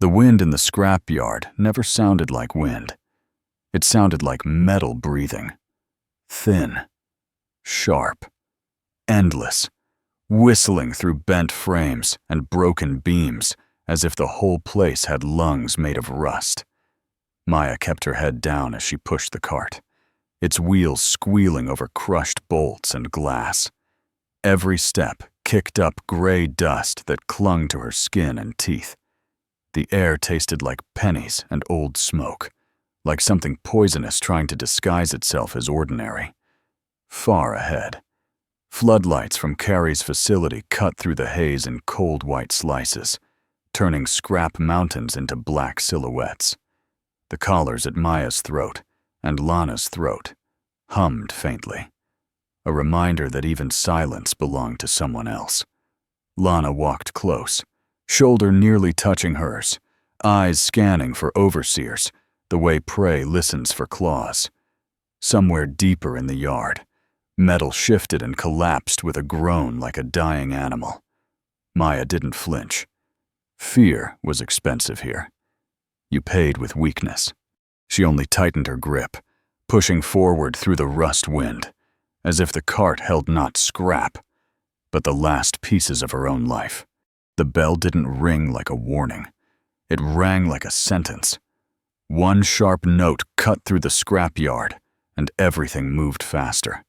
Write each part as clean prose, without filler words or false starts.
The wind in the scrapyard never sounded like wind. It sounded like metal breathing. Thin, sharp, endless, whistling through bent frames and broken beams as if the whole place had lungs made of rust. Maya kept her head down as she pushed the cart, its wheels squealing over crushed bolts and glass. Every step kicked up gray dust that clung to her skin and teeth. The air tasted like pennies and old smoke, like something poisonous trying to disguise itself as ordinary. Far ahead, floodlights from Kari's facility cut through the haze in cold white slices, turning scrap mountains into black silhouettes. The collars at Maya's throat and Lana's throat hummed faintly, a reminder that even silence belonged to someone else. Lana walked close, shoulder nearly touching hers, eyes scanning for overseers, the way prey listens for claws. Somewhere deeper in the yard, metal shifted and collapsed with a groan like a dying animal. Maya didn't flinch. Fear was expensive here. You paid with weakness. She only tightened her grip, pushing forward through the rust wind, as if the cart held not scrap, but the last pieces of her own life. The bell didn't ring like a warning. It rang like a sentence. One sharp note cut through the scrapyard, and everything moved faster.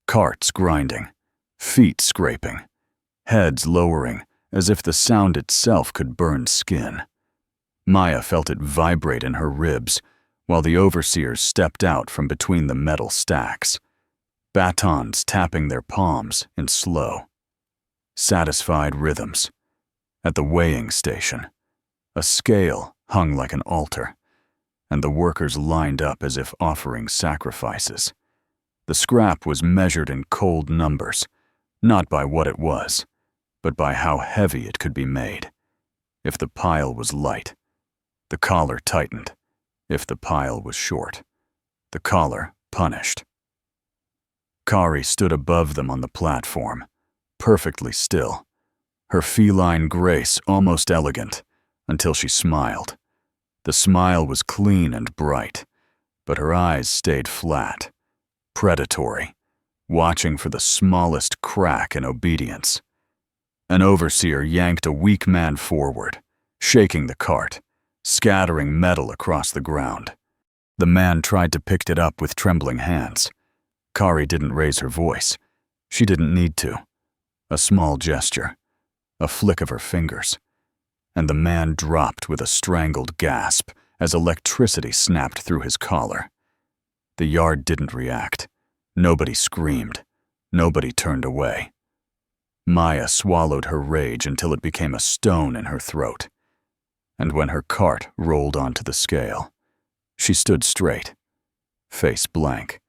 Carts grinding, feet scraping, heads lowering as if the sound itself could burn skin. Maya felt it vibrate in her ribs while the overseers stepped out from between the metal stacks, batons tapping their palms in slow, satisfied rhythms. At the weighing station, a scale hung like an altar, and the workers lined up as if offering sacrifices. The scrap was measured in cold numbers, not by what it was, but by how heavy it could be made. If the pile was light, the collar tightened. If the pile was short, the collar punished. Kari stood above them on the platform, perfectly still, her feline grace almost elegant, until she smiled. The smile was clean and bright, but her eyes stayed flat, predatory, watching for the smallest crack in obedience. An overseer yanked a weak man forward, shaking the cart, scattering metal across the ground. The man tried to pick it up with trembling hands. Kari didn't raise her voice. She didn't need to. A small gesture, a flick of her fingers, and the man dropped with a strangled gasp as electricity snapped through his collar. The yard didn't react. Nobody screamed. Nobody turned away. Maya swallowed her rage until it became a stone in her throat. And when her cart rolled onto the scale, she stood straight, face blank,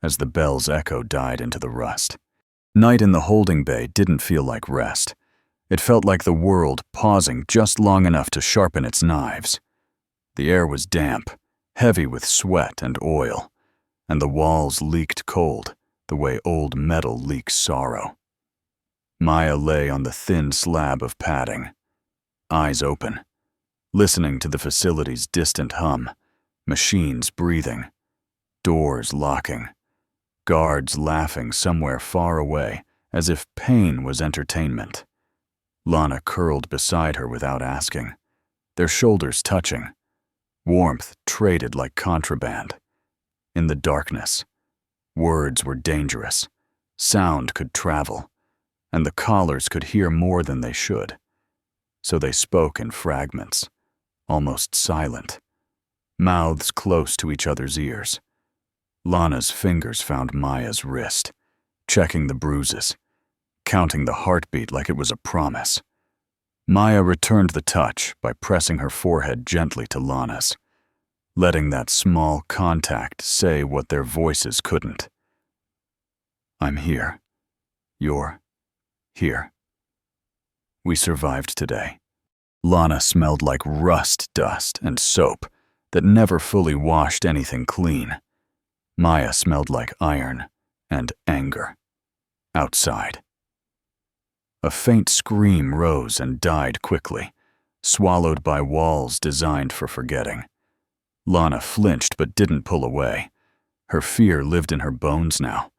as the bell's echo died into the rust. Night in the holding bay didn't feel like rest. It felt like the world pausing just long enough to sharpen its knives. The air was damp, heavy with sweat and oil, and the walls leaked cold, the way old metal leaks sorrow. Maya lay on the thin slab of padding, eyes open, listening to the facility's distant hum, machines breathing, doors locking, guards laughing somewhere far away as if pain was entertainment. Lana curled beside her without asking, their shoulders touching, warmth traded like contraband. In the darkness, words were dangerous, sound could travel, and the collars could hear more than they should. So they spoke in fragments, almost silent, mouths close to each other's ears. Lana's fingers found Maya's wrist, checking the bruises, counting the heartbeat like it was a promise. Maya returned the touch by pressing her forehead gently to Lana's, letting that small contact say what their voices couldn't. I'm here. You're here. We survived today. Lana smelled like rust dust and soap that never fully washed anything clean. Maya smelled like iron and anger. Outside. A faint scream rose and died quickly, swallowed by walls designed for forgetting. Lana flinched but didn't pull away. Her fear lived in her bones now.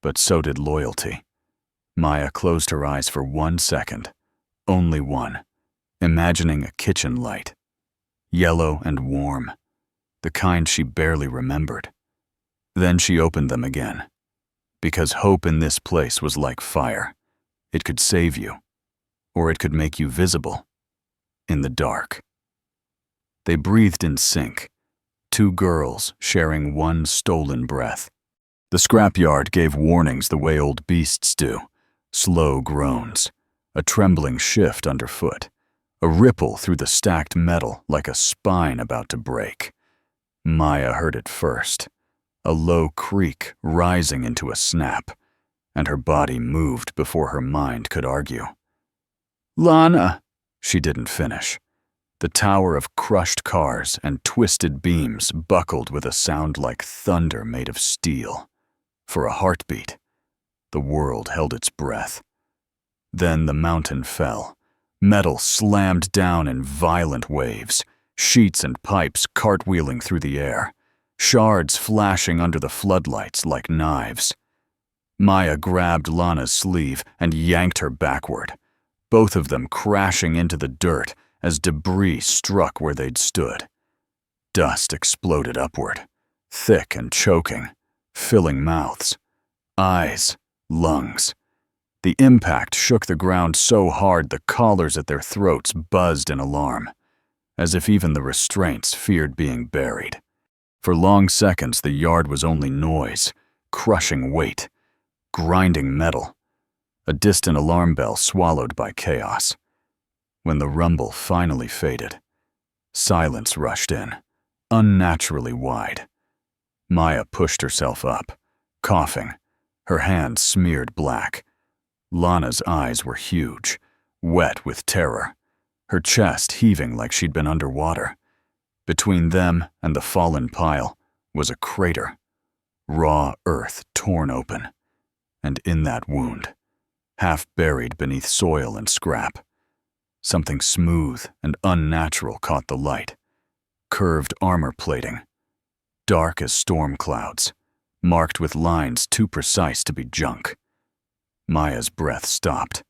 But so did loyalty. Maya closed her eyes for 1 second, only one, imagining a kitchen light. Yellow and warm, the kind she barely remembered. Then she opened them again, because hope in this place was like fire. It could save you, or it could make you visible, in the dark. They breathed in sync, 2 girls sharing one stolen breath. The scrapyard gave warnings the way old beasts do, slow groans, a trembling shift underfoot, a ripple through the stacked metal like a spine about to break. Maya heard it first, a low creak rising into a snap, and her body moved before her mind could argue. "Lana!" She didn't finish. The tower of crushed cars and twisted beams buckled with a sound like thunder made of steel. For a heartbeat, the world held its breath. Then the mountain fell. Metal slammed down in violent waves, sheets and pipes cartwheeling through the air, shards flashing under the floodlights like knives. Maya grabbed Lana's sleeve and yanked her backward, both of them crashing into the dirt as debris struck where they'd stood. Dust exploded upward, thick and choking, filling mouths, eyes, lungs. The impact shook the ground so hard the collars at their throats buzzed in alarm, as if even the restraints feared being buried. For long seconds the yard was only noise, crushing weight, grinding metal, a distant alarm bell swallowed by chaos. When the rumble finally faded, silence rushed in, unnaturally wide. Maya pushed herself up, coughing, her hands smeared black. Lana's eyes were huge, wet with terror, her chest heaving like she'd been underwater. Between them and the fallen pile was a crater, raw earth torn open, and in that wound, half buried beneath soil and scrap, something smooth and unnatural caught the light. Curved armor plating, dark as storm clouds, marked with lines too precise to be junk. Maya's breath stopped.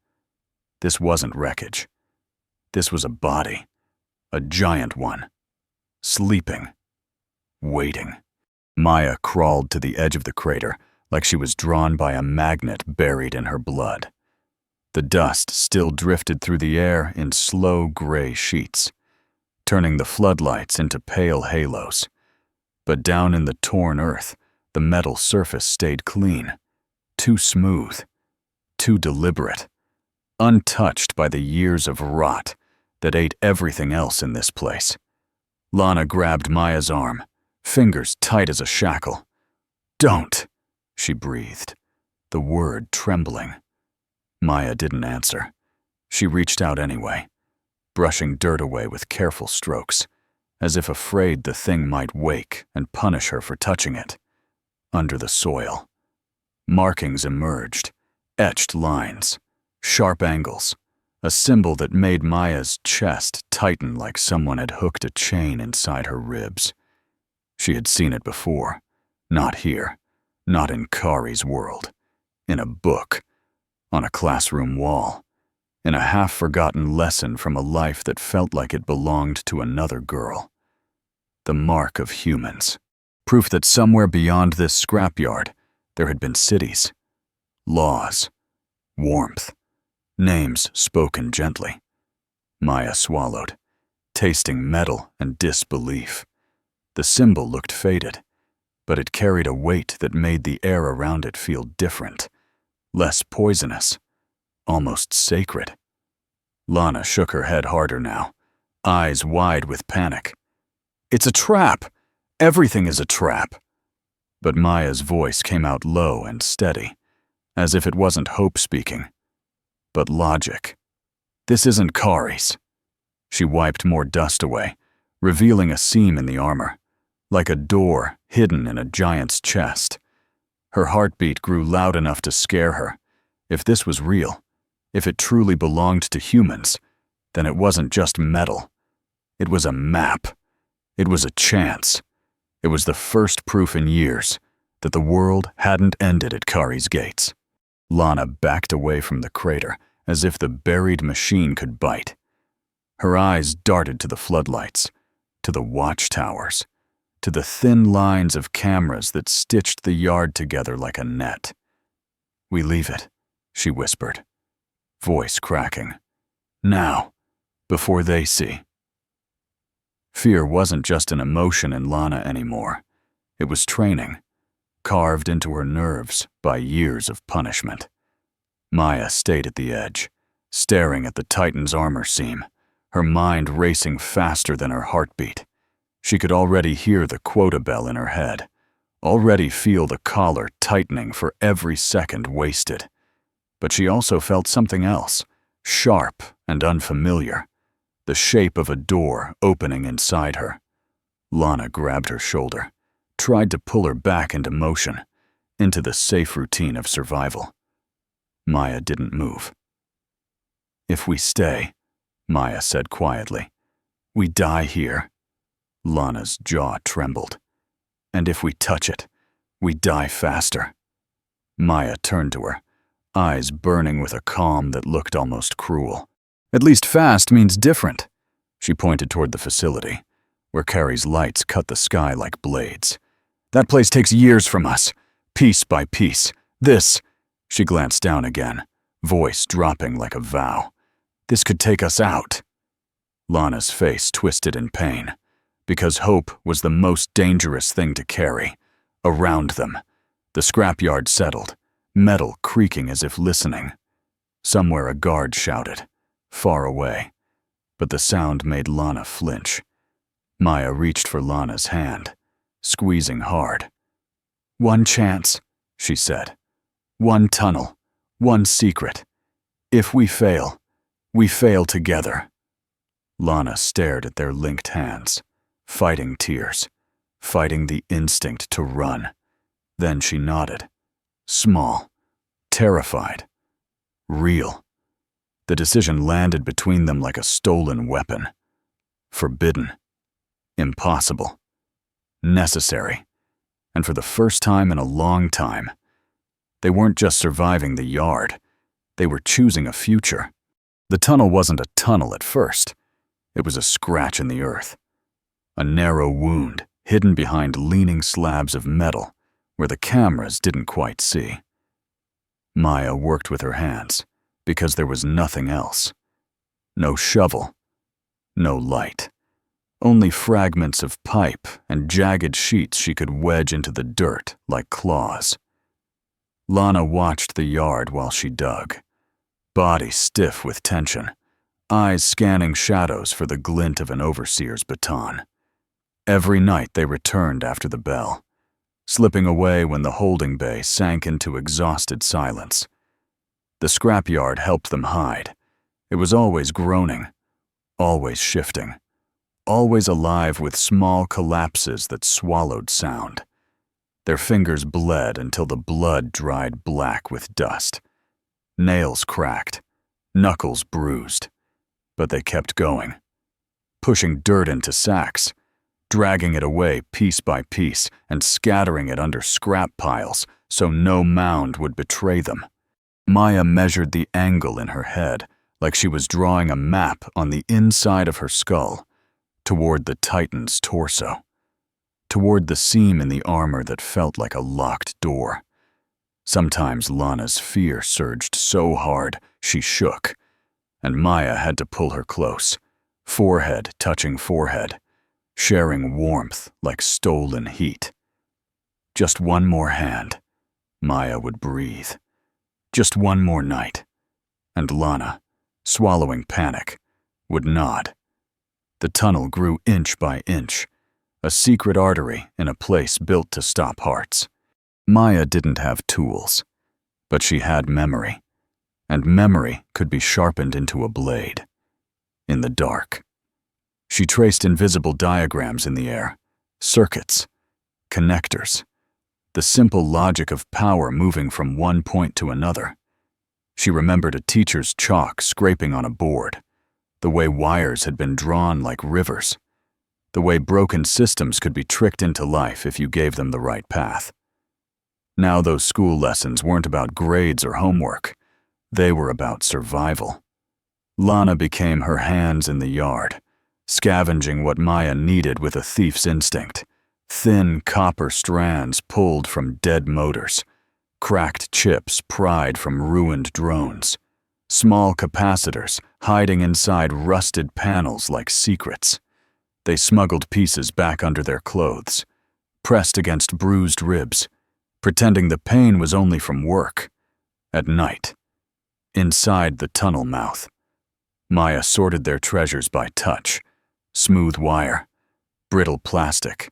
This wasn't wreckage. This was a body, a giant one, sleeping, waiting. Maya crawled to the edge of the crater like she was drawn by a magnet buried in her blood. The dust still drifted through the air in slow gray sheets, turning the floodlights into pale halos. But down in the torn earth, the metal surface stayed clean, too smooth, too deliberate, untouched by the years of rot that ate everything else in this place. Lana grabbed Maya's arm, fingers tight as a shackle. "Don't," she breathed, the word trembling. Maya didn't answer. She reached out anyway, brushing dirt away with careful strokes, as if afraid the thing might wake and punish her for touching it. Under the soil, markings emerged, etched lines, sharp angles, a symbol that made Maya's chest tighten like someone had hooked a chain inside her ribs. She had seen it before, not here, not in Kari's world, in a book, on a classroom wall, in a half-forgotten lesson from a life that felt like it belonged to another girl. The mark of humans, proof that somewhere beyond this scrapyard there had been cities, laws, warmth, names spoken gently. Maya swallowed, tasting metal and disbelief. The symbol looked faded, but it carried a weight that made the air around it feel different, less poisonous, almost sacred. Lana shook her head harder now, eyes wide with panic. "It's a trap! Everything is a trap!" But Maya's voice came out low and steady, as if it wasn't hope speaking, but logic. "This isn't Kari's." She wiped more dust away, revealing a seam in the armor, like a door hidden in a giant's chest. Her heartbeat grew loud enough to scare her. If this was real, if it truly belonged to humans, then it wasn't just metal. It was a map. It was a chance. It was the first proof in years that the world hadn't ended at Kari's gates. Lana backed away from the crater as if the buried machine could bite. Her eyes darted to the floodlights, to the watchtowers, to the thin lines of cameras that stitched the yard together like a net. "We leave it," she whispered, voice cracking. "Now, before they see." Fear wasn't just an emotion in Lana anymore. It was training, carved into her nerves by years of punishment. Maya stayed at the edge, staring at the Titan's armor seam, her mind racing faster than her heartbeat. She could already hear the quota bell in her head, already feel the collar tightening for every second wasted. But she also felt something else, sharp and unfamiliar, the shape of a door opening inside her. Lana grabbed her shoulder, tried to pull her back into motion, into the safe routine of survival. Maya didn't move. "If we stay," Maya said quietly, "we die here." Lana's jaw trembled. "And if we touch it, we die faster." Maya turned to her, eyes burning with a calm that looked almost cruel. "At least fast means different." She pointed toward the facility, where Kari's lights cut the sky like blades. "That place takes years from us, piece by piece. This," she glanced down again, voice dropping like a vow, "this could take us out." Lana's face twisted in pain, because hope was the most dangerous thing to carry. Around them, the scrapyard settled, metal creaking as if listening. Somewhere a guard shouted, far away, but the sound made Lana flinch. Maya reached for Lana's hand, squeezing hard. "One chance," she said. "One tunnel, one secret. If we fail together." Lana stared at their linked hands, fighting tears, fighting the instinct to run. Then she nodded, small, terrified, real. The decision landed between them like a stolen weapon. Forbidden, impossible, necessary, and for the first time in a long time, they weren't just surviving the yard, they were choosing a future. The tunnel wasn't a tunnel at first. It was a scratch in the earth, a narrow wound hidden behind leaning slabs of metal where the cameras didn't quite see. Maya worked with her hands because there was nothing else. No shovel, no light. Only fragments of pipe and jagged sheets she could wedge into the dirt like claws. Lana watched the yard while she dug, body stiff with tension, eyes scanning shadows for the glint of an overseer's baton. Every night they returned after the bell, slipping away when the holding bay sank into exhausted silence. The scrapyard helped them hide. It was always groaning, always shifting, always alive with small collapses that swallowed sound. Their fingers bled until the blood dried black with dust. Nails cracked, knuckles bruised, but they kept going, pushing dirt into sacks, dragging it away piece by piece and scattering it under scrap piles so no mound would betray them. Maya measured the angle in her head like she was drawing a map on the inside of her skull, toward the Titan's torso, toward the seam in the armor that felt like a locked door. Sometimes Lana's fear surged so hard she shook, and Maya had to pull her close, forehead touching forehead, sharing warmth like stolen heat. Just one more hand, Maya would breathe. Just one more night, and Lana, swallowing panic, would nod. The tunnel grew inch by inch, a secret artery in a place built to stop hearts. Maya didn't have tools, but she had memory, and memory could be sharpened into a blade. In the dark, she traced invisible diagrams in the air, circuits, connectors, the simple logic of power moving from one point to another. She remembered a teacher's chalk scraping on a board, the way wires had been drawn like rivers, the way broken systems could be tricked into life if you gave them the right path. Now those school lessons weren't about grades or homework. They were about survival. Lana became her hands in the yard, scavenging what Maya needed with a thief's instinct. Thin copper strands pulled from dead motors, cracked chips pried from ruined drones, small capacitors hiding inside rusted panels like secrets. They smuggled pieces back under their clothes, pressed against bruised ribs, pretending the pain was only from work. At night, inside the tunnel mouth, Maya sorted their treasures by touch: smooth wire, brittle plastic,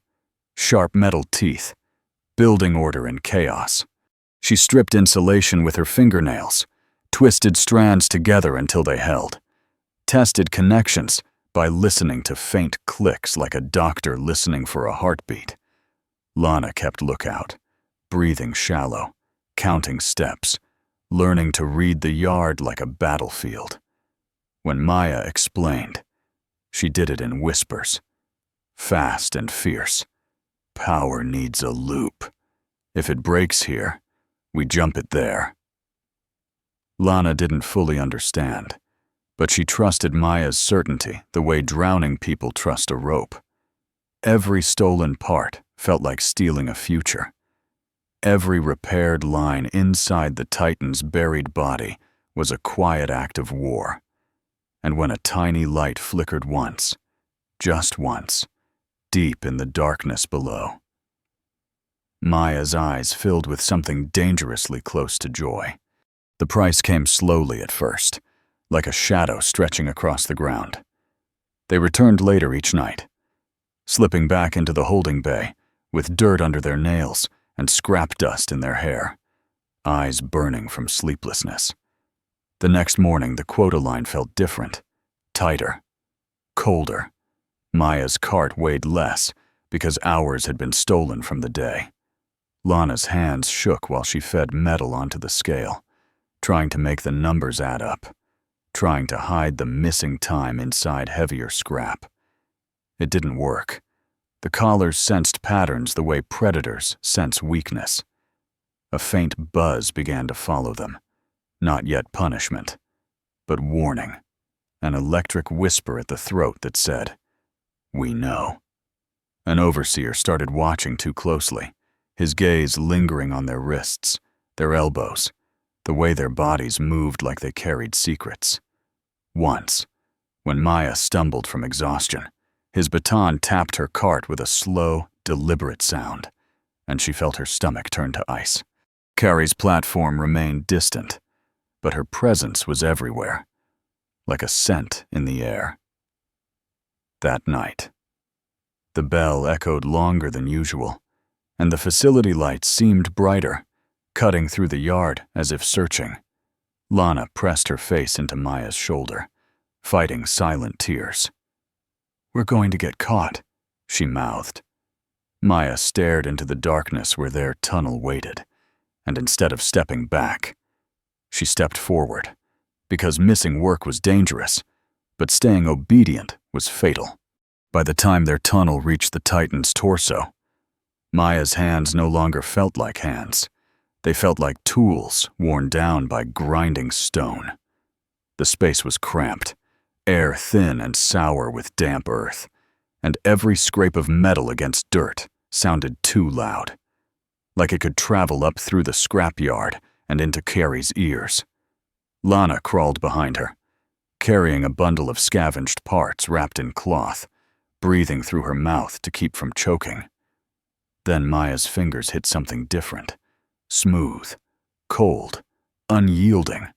sharp metal teeth, building order in chaos. She stripped insulation with her fingernails, twisted strands together until they held, tested connections by listening to faint clicks like a doctor listening for a heartbeat. Lana kept lookout, breathing shallow, counting steps, learning to read the yard like a battlefield. When Maya explained, she did it in whispers, fast and fierce. Power needs a loop. If it breaks here, we jump it there. Lana didn't fully understand, but she trusted Maya's certainty the way drowning people trust a rope. Every stolen part felt like stealing a future. Every repaired line inside the Titan's buried body was a quiet act of war. And when a tiny light flickered once, just once, deep in the darkness below, Maya's eyes filled with something dangerously close to joy. The price came slowly at first, like a shadow stretching across the ground. They returned later each night, slipping back into the holding bay with dirt under their nails and scrap dust in their hair, eyes burning from sleeplessness. The next morning, the quota line felt different, tighter, colder. Maya's cart weighed less because hours had been stolen from the day. Lana's hands shook while she fed metal onto the scale, trying to make the numbers add up, trying to hide the missing time inside heavier scrap. It didn't work. The collars sensed patterns the way predators sense weakness. A faint buzz began to follow them, not yet punishment, but warning, an electric whisper at the throat that said, "We know." An overseer started watching too closely, his gaze lingering on their wrists, their elbows, the way their bodies moved like they carried secrets. Once, when Maya stumbled from exhaustion, his baton tapped her cart with a slow, deliberate sound, and she felt her stomach turn to ice. Kari's platform remained distant, but her presence was everywhere, like a scent in the air. That night, the bell echoed longer than usual, and the facility lights seemed brighter, cutting through the yard as if searching. Lana pressed her face into Maya's shoulder, fighting silent tears. "We're going to get caught," she mouthed. Maya stared into the darkness where their tunnel waited, and instead of stepping back, she stepped forward, because missing work was dangerous, but staying obedient was fatal. By the time their tunnel reached the Titan's torso, Maya's hands no longer felt like hands. They felt like tools worn down by grinding stone. The space was cramped, air thin and sour with damp earth, and every scrape of metal against dirt sounded too loud, like it could travel up through the scrapyard and into Kari's ears. Lana crawled behind her, carrying a bundle of scavenged parts wrapped in cloth, breathing through her mouth to keep from choking. Then Maya's fingers hit something different, smooth, cold, unyielding.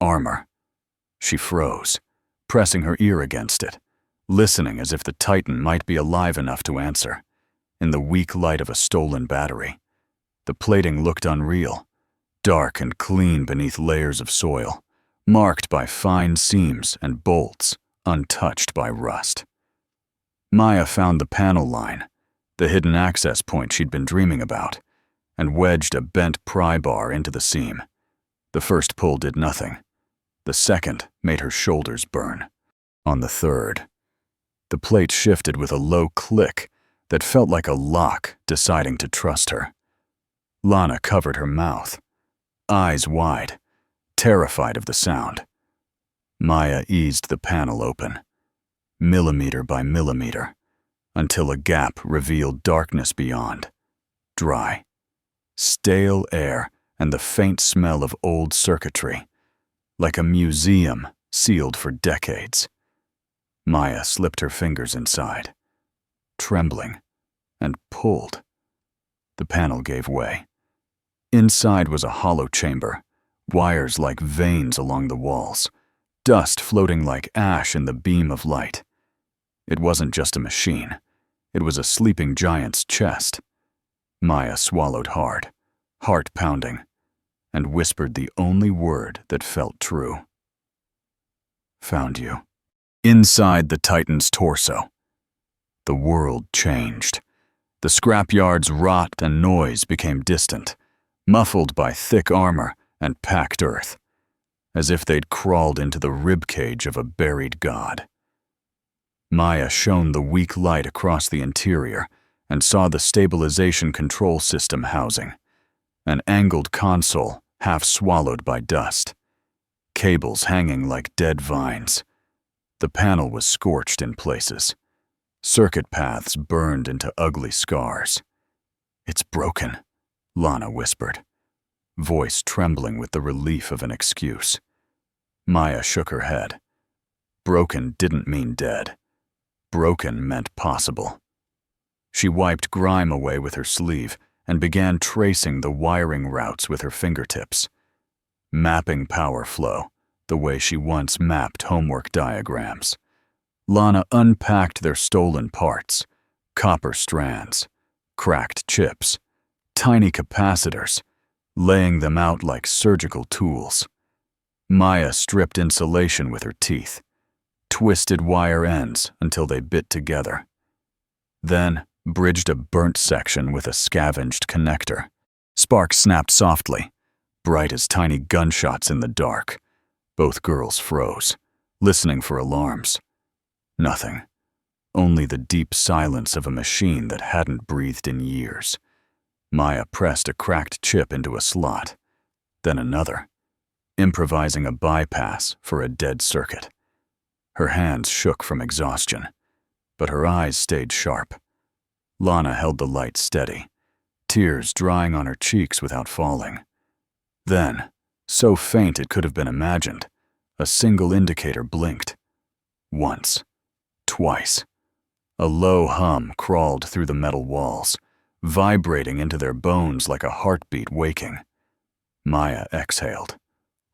Armor. She froze, pressing her ear against it, listening as if the Titan might be alive enough to answer. In the weak light of a stolen battery, the plating looked unreal, dark and clean beneath layers of soil, marked by fine seams and bolts, untouched by rust. Maya found the panel line, the hidden access point she'd been dreaming about, and wedged a bent pry bar into the seam. The first pull did nothing. The second made her shoulders burn. On the third, the plate shifted with a low click that felt like a lock deciding to trust her. Lana covered her mouth, eyes wide, terrified of the sound. Maya eased the panel open, millimeter by millimeter, until a gap revealed darkness beyond. Dry, stale air and the faint smell of old circuitry, like a museum sealed for decades. Maya slipped her fingers inside, trembling, and pulled. The panel gave way. Inside was a hollow chamber, wires like veins along the walls, dust floating like ash in the beam of light. It wasn't just a machine. It was a sleeping giant's chest. Maya swallowed hard, heart pounding, and whispered the only word that felt true. Found you. Inside the Titan's torso, the world changed. The scrapyard's rot and noise became distant, muffled by thick armor and packed earth, as if they'd crawled into the ribcage of a buried god. Maya shone the weak light across the interior and saw the Stabilization Control System housing, an angled console half swallowed by dust, cables hanging like dead vines. The panel was scorched in places. Circuit paths burned into ugly scars. "It's broken," Lana whispered, voice trembling with the relief of an excuse. Maya shook her head. Broken didn't mean dead. Broken meant possible. She wiped grime away with her sleeve and began tracing the wiring routes with her fingertips, mapping power flow the way she once mapped homework diagrams. Lana unpacked their stolen parts, copper strands, cracked chips, tiny capacitors, laying them out like surgical tools. Maya stripped insulation with her teeth, twisted wire ends until they bit together, then bridged a burnt section with a scavenged connector. Sparks snapped softly, bright as tiny gunshots in the dark. Both girls froze, listening for alarms. Nothing. Only the deep silence of a machine that hadn't breathed in years. Maya pressed a cracked chip into a slot, then another, improvising a bypass for a dead circuit. Her hands shook from exhaustion, but her eyes stayed sharp. Lana held the light steady, tears drying on her cheeks without falling. Then, so faint it could have been imagined, a single indicator blinked. Once. Twice. A low hum crawled through the metal walls, vibrating into their bones like a heartbeat waking. Maya exhaled,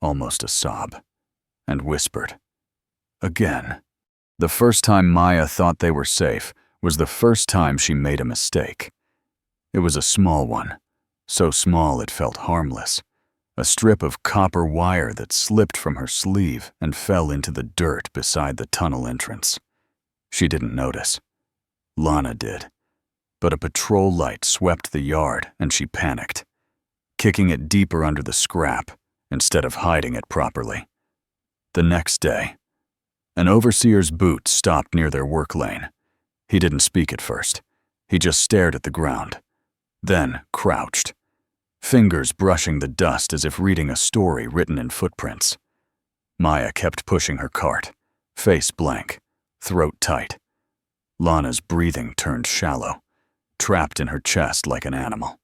almost a sob, and whispered. Again. The first time Maya thought they were safe was the first time she made a mistake. It was a small one, so small it felt harmless. A strip of copper wire that slipped from her sleeve and fell into the dirt beside the tunnel entrance. She didn't notice. Lana did. But a patrol light swept the yard and she panicked, kicking it deeper under the scrap instead of hiding it properly. The next day, an overseer's boot stopped near their work lane. He didn't speak at first. He just stared at the ground, then crouched, fingers brushing the dust as if reading a story written in footprints. Maya kept pushing her cart, face blank, throat tight. Lana's breathing turned shallow, trapped in her chest like an animal.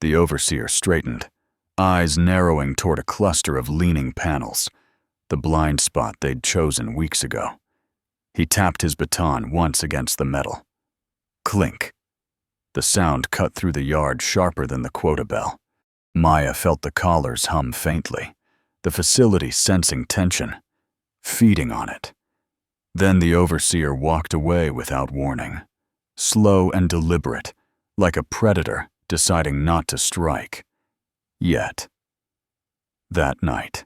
The overseer straightened, eyes narrowing toward a cluster of leaning panels, the blind spot they'd chosen weeks ago. He tapped his baton once against the metal. Clink. The sound cut through the yard sharper than the quota bell. Maya felt the collars hum faintly, the facility sensing tension, feeding on it. Then the overseer walked away without warning, slow and deliberate, like a predator deciding not to strike. Yet. That night,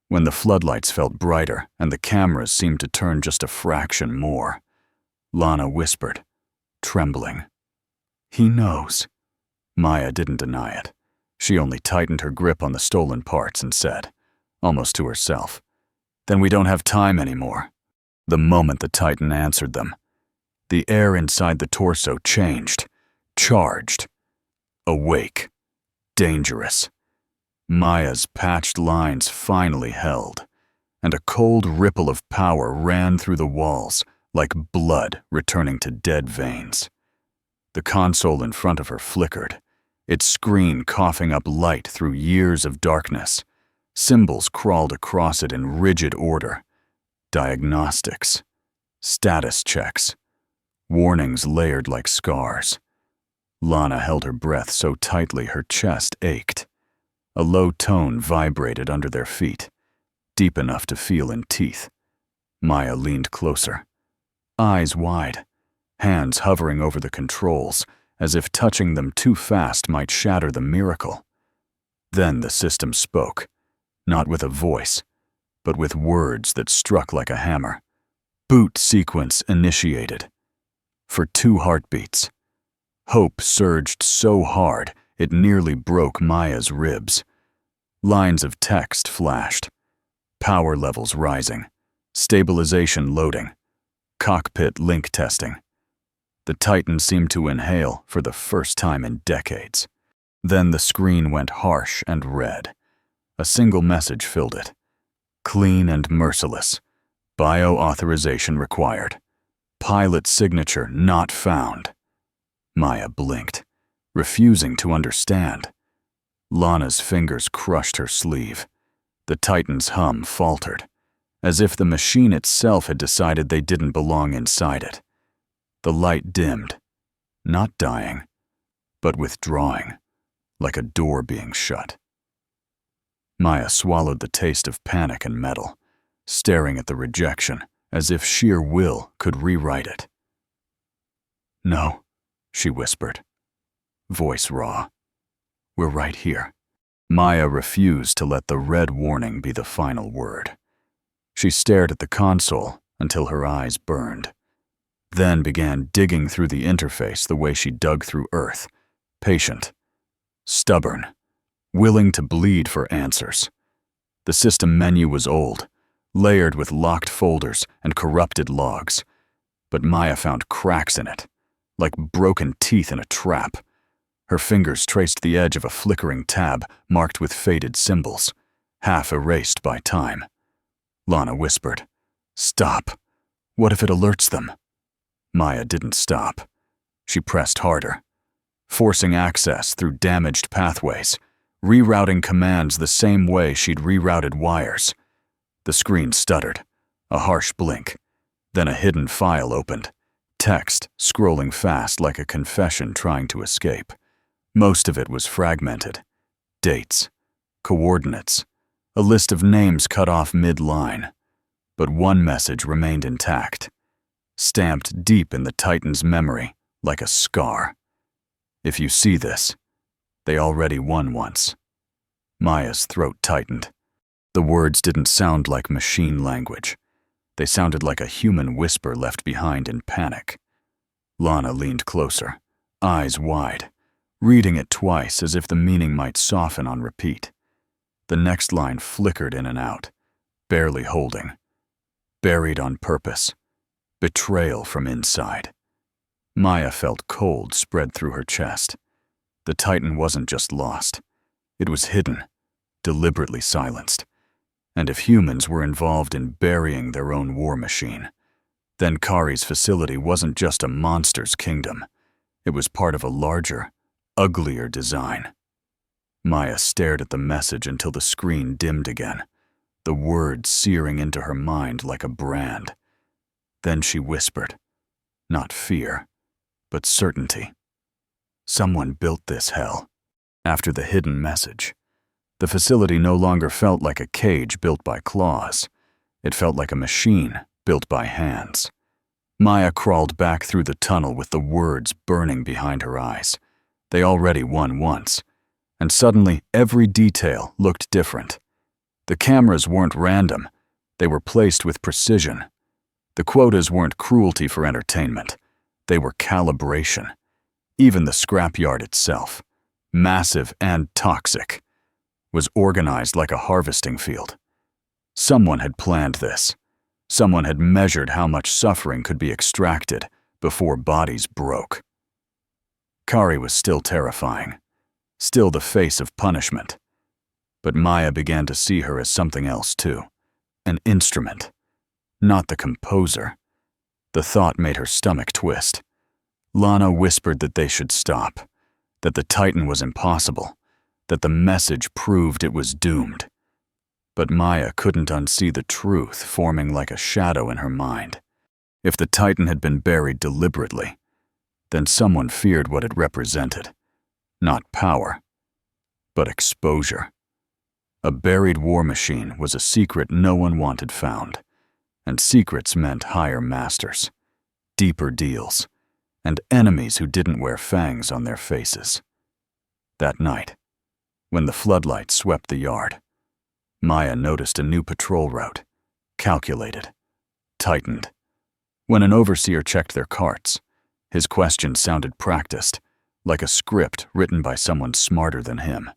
when the floodlights felt brighter and the cameras seemed to turn just a fraction more, Lana whispered, trembling. He knows. Maya didn't deny it. She only tightened her grip on the stolen parts and said, almost to herself, then we don't have time anymore. The moment the Titan answered them, the air inside the torso changed, charged, awake, dangerous. Maya's patched lines finally held, and a cold ripple of power ran through the walls like blood returning to dead veins. The console in front of her flickered, its screen coughing up light through years of darkness. Symbols crawled across it in rigid order. Diagnostics, status checks, warnings layered like scars. Lana held her breath so tightly her chest ached. A low tone vibrated under their feet, deep enough to feel in teeth. Maya leaned closer, eyes wide, hands hovering over the controls, as if touching them too fast might shatter the miracle. Then the system spoke, not with a voice, but with words that struck like a hammer. Boot sequence initiated. For 2 heartbeats. Hope surged so hard it nearly broke Maya's ribs. Lines of text flashed. Power levels rising. Stabilization loading. Cockpit link testing. The Titan seemed to inhale for the first time in decades. Then the screen went harsh and red. A single message filled it. Clean and merciless. Bio-authorization required. Pilot signature not found. Maya blinked, refusing to understand. Lana's fingers crushed her sleeve. The Titan's hum faltered, as if the machine itself had decided they didn't belong inside it. The light dimmed, not dying, but withdrawing, like a door being shut. Maya swallowed the taste of panic and metal, staring at the rejection as if sheer will could rewrite it. "No," she whispered, voice raw. "We're right here." Maya refused to let the red warning be the final word. She stared at the console until her eyes burned, then began digging through the interface the way she dug through earth, patient, stubborn, willing to bleed for answers. The system menu was old, layered with locked folders and corrupted logs, but Maya found cracks in it, like broken teeth in a trap. Her fingers traced the edge of a flickering tab marked with faded symbols, half erased by time. Lana whispered, "Stop. What if it alerts them?" Maya didn't stop. She pressed harder, forcing access through damaged pathways, rerouting commands the same way she'd rerouted wires. The screen stuttered, a harsh blink. Then a hidden file opened, text scrolling fast like a confession trying to escape. Most of it was fragmented. Dates, coordinates, a list of names cut off mid-line. But one message remained intact, stamped deep in the Titan's memory like a scar. "If you see this, they already won once." Maya's throat tightened. The words didn't sound like machine language. They sounded like a human whisper left behind in panic. Lana leaned closer, eyes wide, reading it twice as if the meaning might soften on repeat. The next line flickered in and out, barely holding. Buried on purpose. Betrayal from inside. Maya felt cold spread through her chest. The Titan wasn't just lost. It was hidden, deliberately silenced. And if humans were involved in burying their own war machine, then Kari's facility wasn't just a monster's kingdom. It was part of a larger, uglier design. Maya stared at the message until the screen dimmed again, the words searing into her mind like a brand. Then she whispered, not fear, but certainty. Someone built this hell. After the hidden message, the facility no longer felt like a cage built by claws. It felt like a machine built by hands. Maya crawled back through the tunnel with the words burning behind her eyes. They already won once, and suddenly every detail looked different. The cameras weren't random. They were placed with precision. The quotas weren't cruelty for entertainment. They were calibration. Even the scrapyard itself, massive and toxic, was organized like a harvesting field. Someone had planned this. Someone had measured how much suffering could be extracted before bodies broke. Kari was still terrifying, still the face of punishment. But Maya began to see her as something else too, an instrument, not the composer. The thought made her stomach twist. Lana whispered that they should stop, that the Titan was impossible, that the message proved it was doomed. But Maya couldn't unsee the truth forming like a shadow in her mind. If the Titan had been buried deliberately, then someone feared what it represented. Not power, but exposure. A buried war machine was a secret no one wanted found, and secrets meant higher masters, deeper deals, and enemies who didn't wear fangs on their faces. That night, when the floodlights swept the yard, Maya noticed a new patrol route, calculated, tightened. When an overseer checked their carts, his questions sounded practiced, like a script written by someone smarter than him.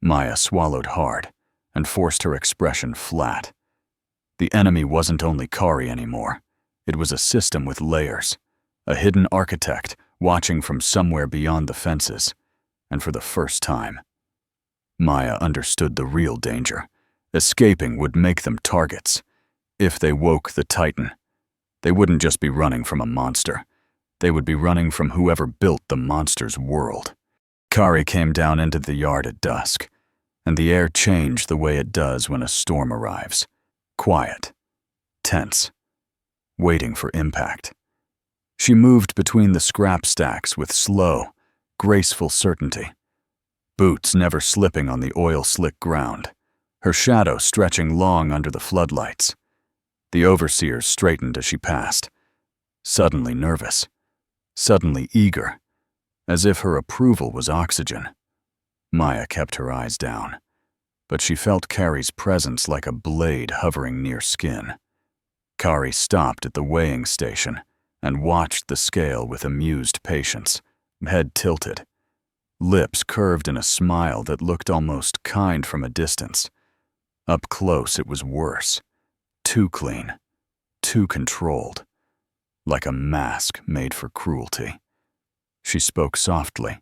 Maya swallowed hard and forced her expression flat. The enemy wasn't only Kari anymore. It was a system with layers, a hidden architect watching from somewhere beyond the fences. And for the first time, Maya understood the real danger. Escaping would make them targets. If they woke the Titan, they wouldn't just be running from a monster. They would be running from whoever built the monster's world. Kari came down into the yard at dusk, and the air changed the way it does when a storm arrives. Quiet, tense, waiting for impact. She moved between the scrap stacks with slow, graceful certainty, boots never slipping on the oil-slick ground, her shadow stretching long under the floodlights. The overseers straightened as she passed, suddenly nervous, suddenly eager, as if her approval was oxygen. Maya kept her eyes down, but she felt Kari's presence like a blade hovering near skin. Kari stopped at the weighing station and watched the scale with amused patience, head tilted, lips curved in a smile that looked almost kind from a distance. Up close it was worse, too clean, too controlled, like a mask made for cruelty. She spoke softly,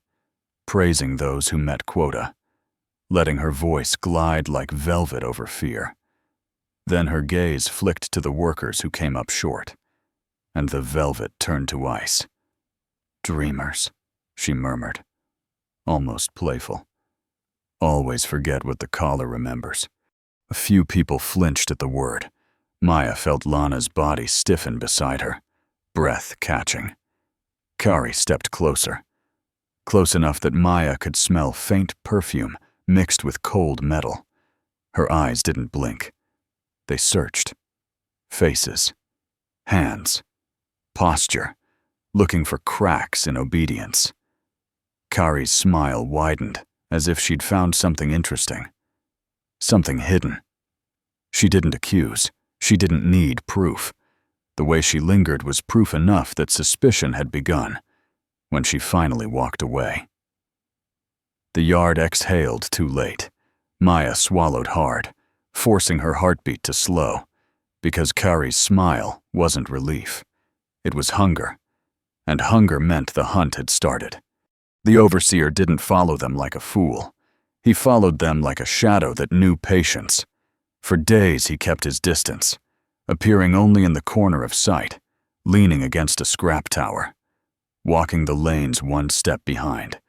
praising those who met quota, letting her voice glide like velvet over fear. Then her gaze flicked to the workers who came up short, and the velvet turned to ice. "Dreamers," she murmured, almost playful. "Always forget what the collar remembers." A few people flinched at the word. Maya felt Lana's body stiffen beside her, breath catching. Kari stepped closer, close enough that Maya could smell faint perfume mixed with cold metal. Her eyes didn't blink. They searched. Faces, hands, posture, looking for cracks in obedience. Kari's smile widened, as if she'd found something interesting, something hidden. She didn't accuse. She didn't need proof. The way she lingered was proof enough that suspicion had begun when she finally walked away. The yard exhaled too late. Maya swallowed hard, forcing her heartbeat to slow, because Kari's smile wasn't relief. It was hunger, and hunger meant the hunt had started. The overseer didn't follow them like a fool. He followed them like a shadow that knew patience. For days he kept his distance, appearing only in the corner of sight, leaning against a scrap tower, walking the lanes one step behind,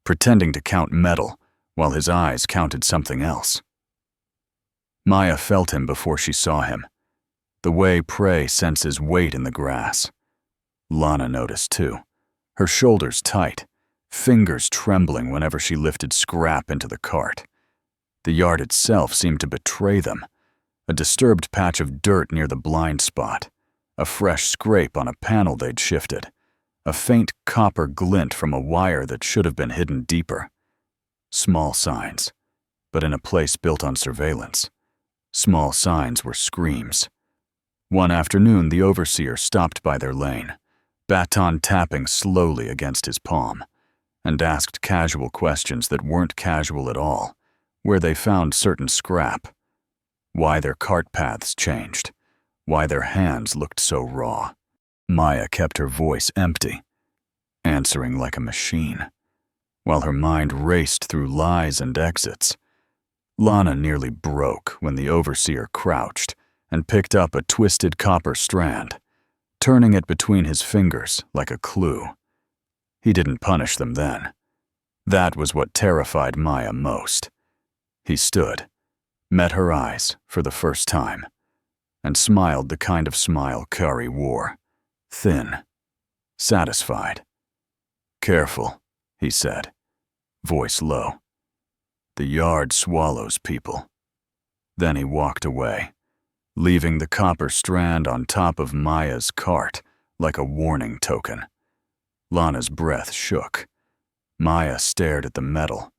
pretending to count metal while his eyes counted something else. Maya felt him before she saw him, the way prey senses weight in the grass. Lana noticed too, her shoulders tight, fingers trembling whenever she lifted scrap into the cart. The yard itself seemed to betray them. A disturbed patch of dirt near the blind spot, a fresh scrape on a panel they'd shifted, a faint copper glint from a wire that should have been hidden deeper. Small signs, but in a place built on surveillance. Small signs were screams. One afternoon, the overseer stopped by their lane, baton tapping slowly against his palm, and asked casual questions that weren't casual at all, where they found certain scrap, why their cart paths changed, why their hands looked so raw. Maya kept her voice empty, answering like a machine, while her mind raced through lies and exits. Lana nearly broke when the overseer crouched and picked up a twisted copper strand, turning it between his fingers like a clue. He didn't punish them then. That was what terrified Maya most. He stood, met her eyes for the first time, and smiled the kind of smile Kari wore, thin, satisfied. "Careful," he said, voice low. "The yard swallows people." Then he walked away, leaving the copper strand on top of Maya's cart like a warning token. Lana's breath shook. Maya stared at the metal,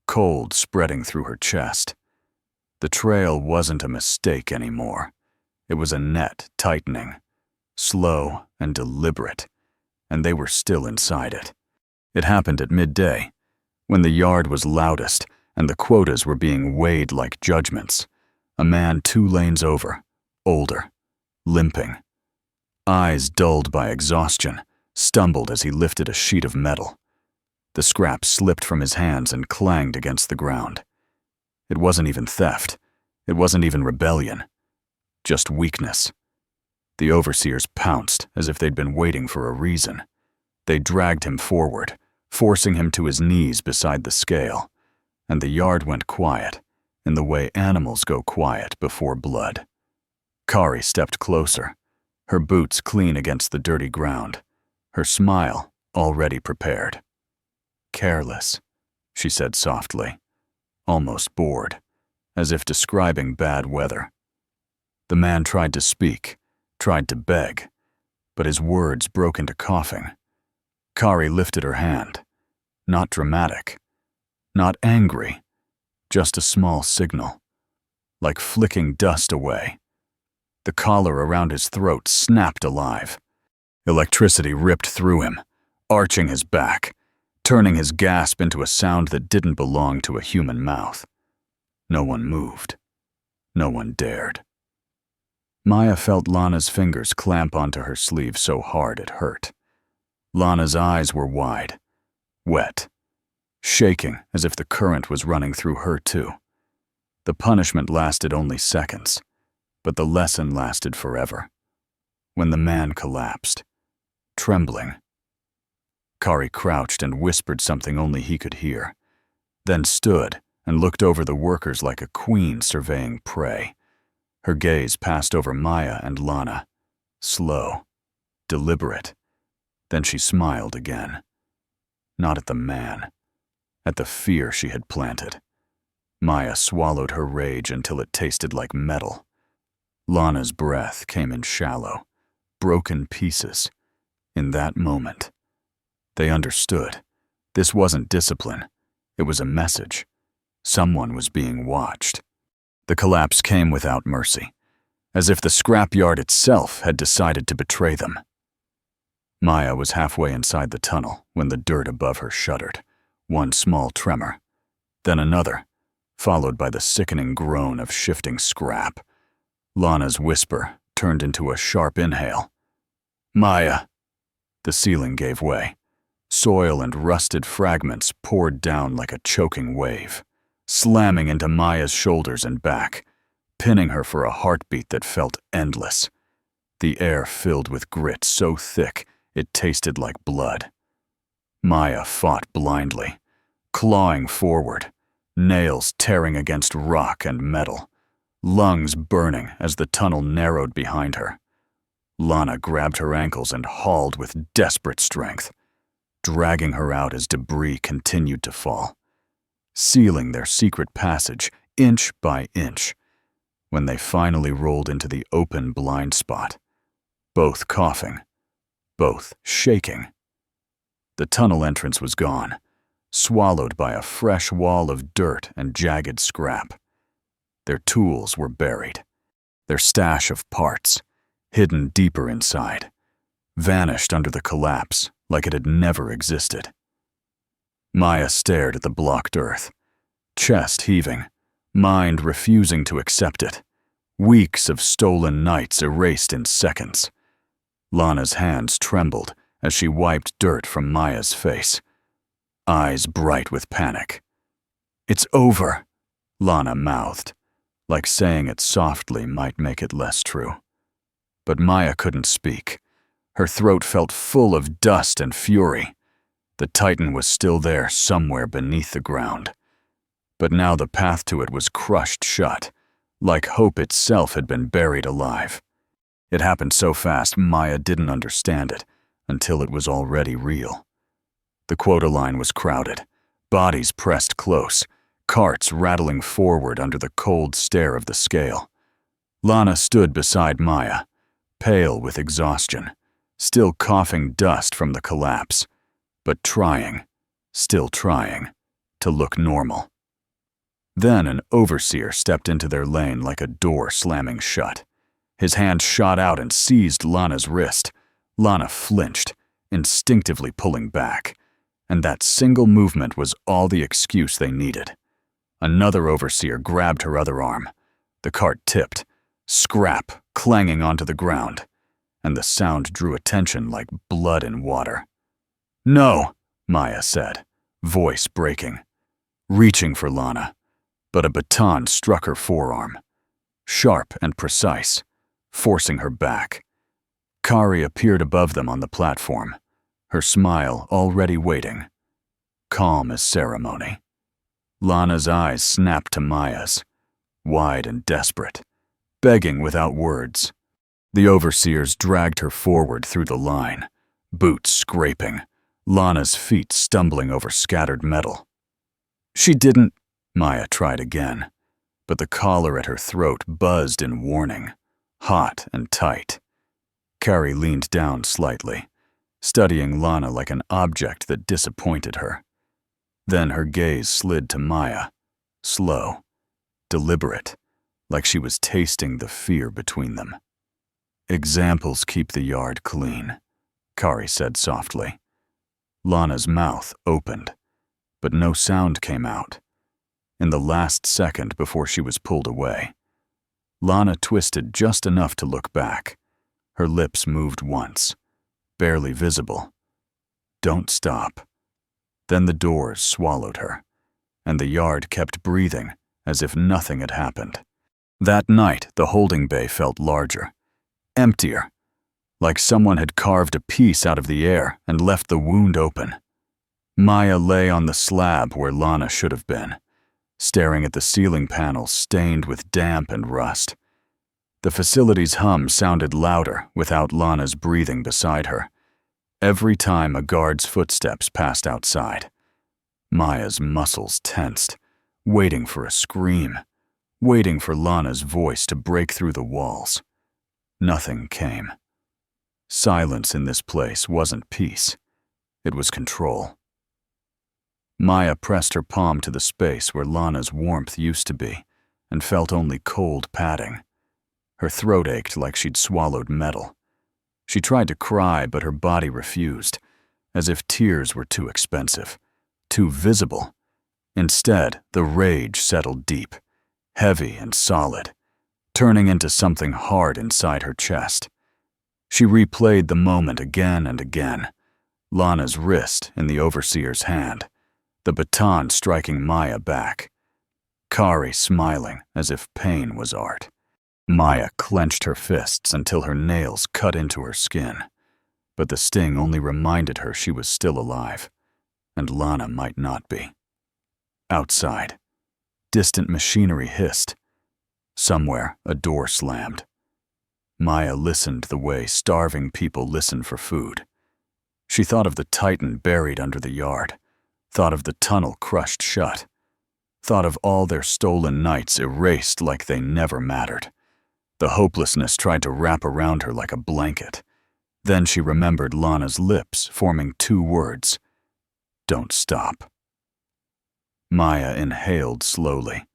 cold spreading through her chest. The trail wasn't a mistake anymore. It was a net tightening, slow and deliberate, and they were still inside it. It happened at midday, when the yard was loudest and the quotas were being weighed like judgments. A man 2 lanes over, older, limping, eyes dulled by exhaustion, stumbled as he lifted a sheet of metal. The scrap slipped from his hands and clanged against the ground. It wasn't even theft. It wasn't even rebellion. Just weakness. The overseers pounced as if they'd been waiting for a reason. They dragged him forward, forcing him to his knees beside the scale, and the yard went quiet, in the way animals go quiet before blood. Kari stepped closer, her boots clean against the dirty ground, her smile already prepared. "Careless," she said softly, almost bored, as if describing bad weather. The man tried to speak, tried to beg, but his words broke into coughing. Kari lifted her hand, not dramatic, not angry, just a small signal, like flicking dust away. The collar around his throat snapped alive. Electricity ripped through him, arching his back, turning his gasp into a sound that didn't belong to a human mouth. No one moved. No one dared. Maya felt Lana's fingers clamp onto her sleeve so hard it hurt. Lana's eyes were wide, wet, shaking as if the current was running through her too. The punishment lasted only seconds, but the lesson lasted forever. When the man collapsed, trembling, Kari crouched and whispered something only he could hear, then stood and looked over the workers like a queen surveying prey. Her gaze passed over Maya and Lana, slow, deliberate. Then she smiled again. Not at the man, at the fear she had planted. Maya swallowed her rage until it tasted like metal. Lana's breath came in shallow, broken pieces. In that moment, they understood. This wasn't discipline. It was a message. Someone was being watched. The collapse came without mercy, as if the scrapyard itself had decided to betray them. Maya was halfway inside the tunnel when the dirt above her shuddered, one small tremor, then another, followed by the sickening groan of shifting scrap. Lana's whisper turned into a sharp inhale. "Maya!" The ceiling gave way. Soil and rusted fragments poured down like a choking wave, slamming into Maya's shoulders and back, pinning her for a heartbeat that felt endless. The air filled with grit so thick it tasted like blood. Maya fought blindly, clawing forward, nails tearing against rock and metal, lungs burning as the tunnel narrowed behind her. Lana grabbed her ankles and hauled with desperate strength, dragging her out as debris continued to fall, sealing their secret passage inch by inch. When they finally rolled into the open blind spot, both coughing, both shaking. The tunnel entrance was gone, swallowed by a fresh wall of dirt and jagged scrap. Their tools were buried, their stash of parts, hidden deeper inside, vanished under the collapse like it had never existed. Maya stared at the blocked earth, chest heaving, mind refusing to accept it. Weeks of stolen nights erased in seconds. Lana's hands trembled as she wiped dirt from Maya's face, eyes bright with panic. "It's over," Lana mouthed, like saying it softly might make it less true. But Maya couldn't speak. Her throat felt full of dust and fury. The Titan was still there somewhere beneath the ground. But now the path to it was crushed shut, like hope itself had been buried alive. It happened so fast Maya didn't understand it until it was already real. The quota line was crowded, bodies pressed close, carts rattling forward under the cold stare of the scale. Lana stood beside Maya, pale with exhaustion, still coughing dust from the collapse, but still trying, to look normal. Then an overseer stepped into their lane like a door slamming shut. His hand shot out and seized Lana's wrist. Lana flinched, instinctively pulling back, and that single movement was all the excuse they needed. Another overseer grabbed her other arm. The cart tipped, scrap clanging onto the ground, and the sound drew attention like blood in water. "No," Maya said, voice breaking, reaching for Lana, but a baton struck her forearm, sharp and precise, forcing her back. Kari appeared above them on the platform, her smile already waiting, calm as ceremony. Lana's eyes snapped to Maya's, wide and desperate, begging without words. The overseers dragged her forward through the line, boots scraping, Lana's feet stumbling over scattered metal. "She didn't," Maya tried again, but the collar at her throat buzzed in warning, hot and tight. Kari leaned down slightly, studying Lana like an object that disappointed her. Then her gaze slid to Maya, slow, deliberate, like she was tasting the fear between them. "Examples keep the yard clean," Kari said softly. Lana's mouth opened, but no sound came out. In the last second before she was pulled away, Lana twisted just enough to look back. Her lips moved once, barely visible. "Don't stop." Then the doors swallowed her, and the yard kept breathing as if nothing had happened. That night, the holding bay felt larger, emptier, like someone had carved a piece out of the air and left the wound open. Maya lay on the slab where Lana should have been, staring at the ceiling panels stained with damp and rust. The facility's hum sounded louder without Lana's breathing beside her, every time a guard's footsteps passed outside. Maya's muscles tensed, waiting for a scream, waiting for Lana's voice to break through the walls. Nothing came. Silence in this place wasn't peace. It was control. Maya pressed her palm to the space where Lana's warmth used to be and felt only cold padding. Her throat ached like she'd swallowed metal. She tried to cry, but her body refused, as if tears were too expensive, too visible. Instead, the rage settled deep, heavy and solid, turning into something hard inside her chest. She replayed the moment again and again, Lana's wrist in the overseer's hand, the baton striking Maya back, Kari smiling as if pain was art. Maya clenched her fists until her nails cut into her skin, but the sting only reminded her she was still alive, and Lana might not be. Outside, distant machinery hissed. Somewhere, a door slammed. Maya listened the way starving people listen for food. She thought of the Titan buried under the yard, thought of the tunnel crushed shut, thought of all their stolen nights erased like they never mattered. The hopelessness tried to wrap around her like a blanket. Then she remembered Lana's lips forming two words: "Don't stop." Maya inhaled slowly,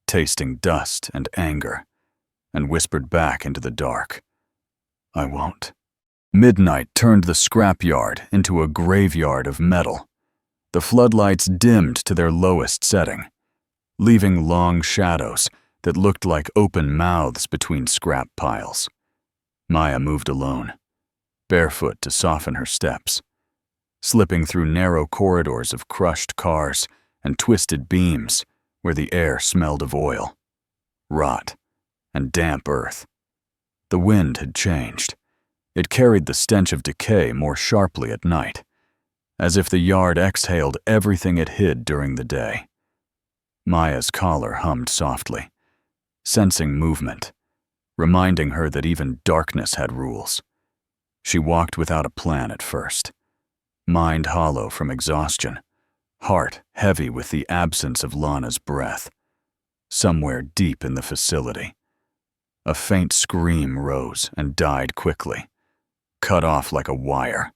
tasting dust and anger, and whispered back into the dark, "I won't." Midnight turned the scrapyard into a graveyard of metal. The floodlights dimmed to their lowest setting, leaving long shadows that looked like open mouths between scrap piles. Maya moved alone, barefoot to soften her steps, slipping through narrow corridors of crushed cars and twisted beams where the air smelled of oil, rot, and damp earth. The wind had changed. It carried the stench of decay more sharply at night, as if the yard exhaled everything it hid during the day. Maya's collar hummed softly, sensing movement, reminding her that even darkness had rules. She walked without a plan at first, mind hollow from exhaustion, heart heavy with the absence of Lana's breath. Somewhere deep in the facility, a faint scream rose and died quickly, cut off like a wire.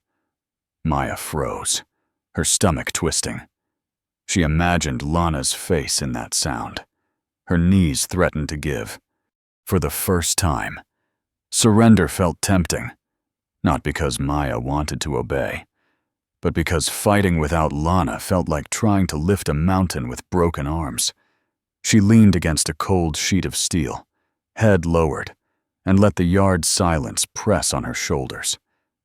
Maya froze, her stomach twisting. She imagined Lana's face in that sound. Her knees threatened to give. For the first time, surrender felt tempting, not because Maya wanted to obey, but because fighting without Lana felt like trying to lift a mountain with broken arms. She leaned against a cold sheet of steel, head lowered, and let the yard's silence press on her shoulders.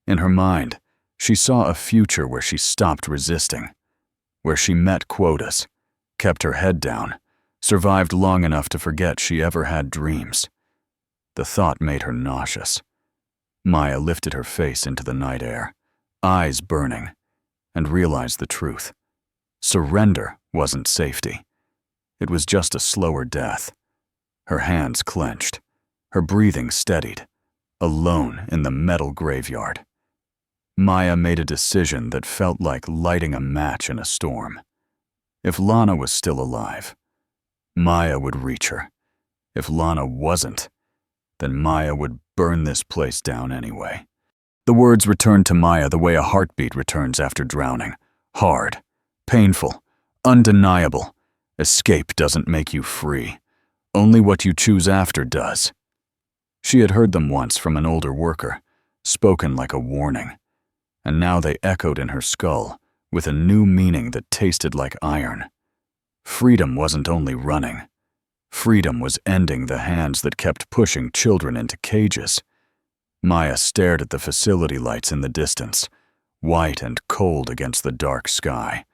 In her mind, she saw a future where she stopped resisting, where she met quotas, kept her head down, survived long enough to forget she ever had dreams. The thought made her nauseous. Maya lifted her face into the night air, eyes burning, and realized the truth. Surrender wasn't safety. It was just a slower death. Her hands clenched, her breathing steadied, alone in the metal graveyard. Maya made a decision that felt like lighting a match in a storm. If Lana was still alive, Maya would reach her. If Lana wasn't, then Maya would burn this place down anyway. The words returned to Maya the way a heartbeat returns after drowning. Hard, painful, undeniable. Escape doesn't make you free. Only what you choose after does. She had heard them once from an older worker, spoken like a warning, and now they echoed in her skull with a new meaning that tasted like iron. Freedom wasn't only running. Freedom was ending the hands that kept pushing children into cages. Maya stared at the facility lights in the distance, white and cold against the dark sky,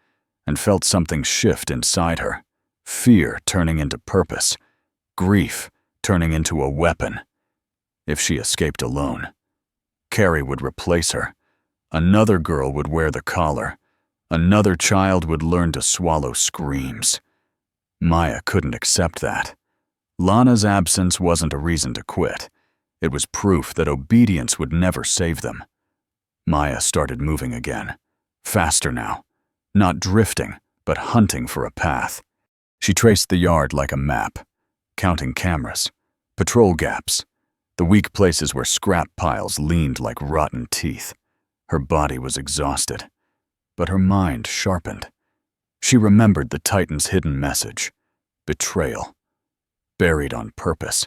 and felt something shift inside her, fear turning into purpose, grief turning into a weapon. If she escaped alone, Kari would replace her. Another girl would wear the collar. Another child would learn to swallow screams. Maya couldn't accept that. Lana's absence wasn't a reason to quit. It was proof that obedience would never save them. Maya started moving again, faster now, not drifting, but hunting for a path. She traced the yard like a map, counting cameras, patrol gaps, the weak places where scrap piles leaned like rotten teeth. Her body was exhausted, but her mind sharpened. She remembered the Titan's hidden message, betrayal, buried on purpose,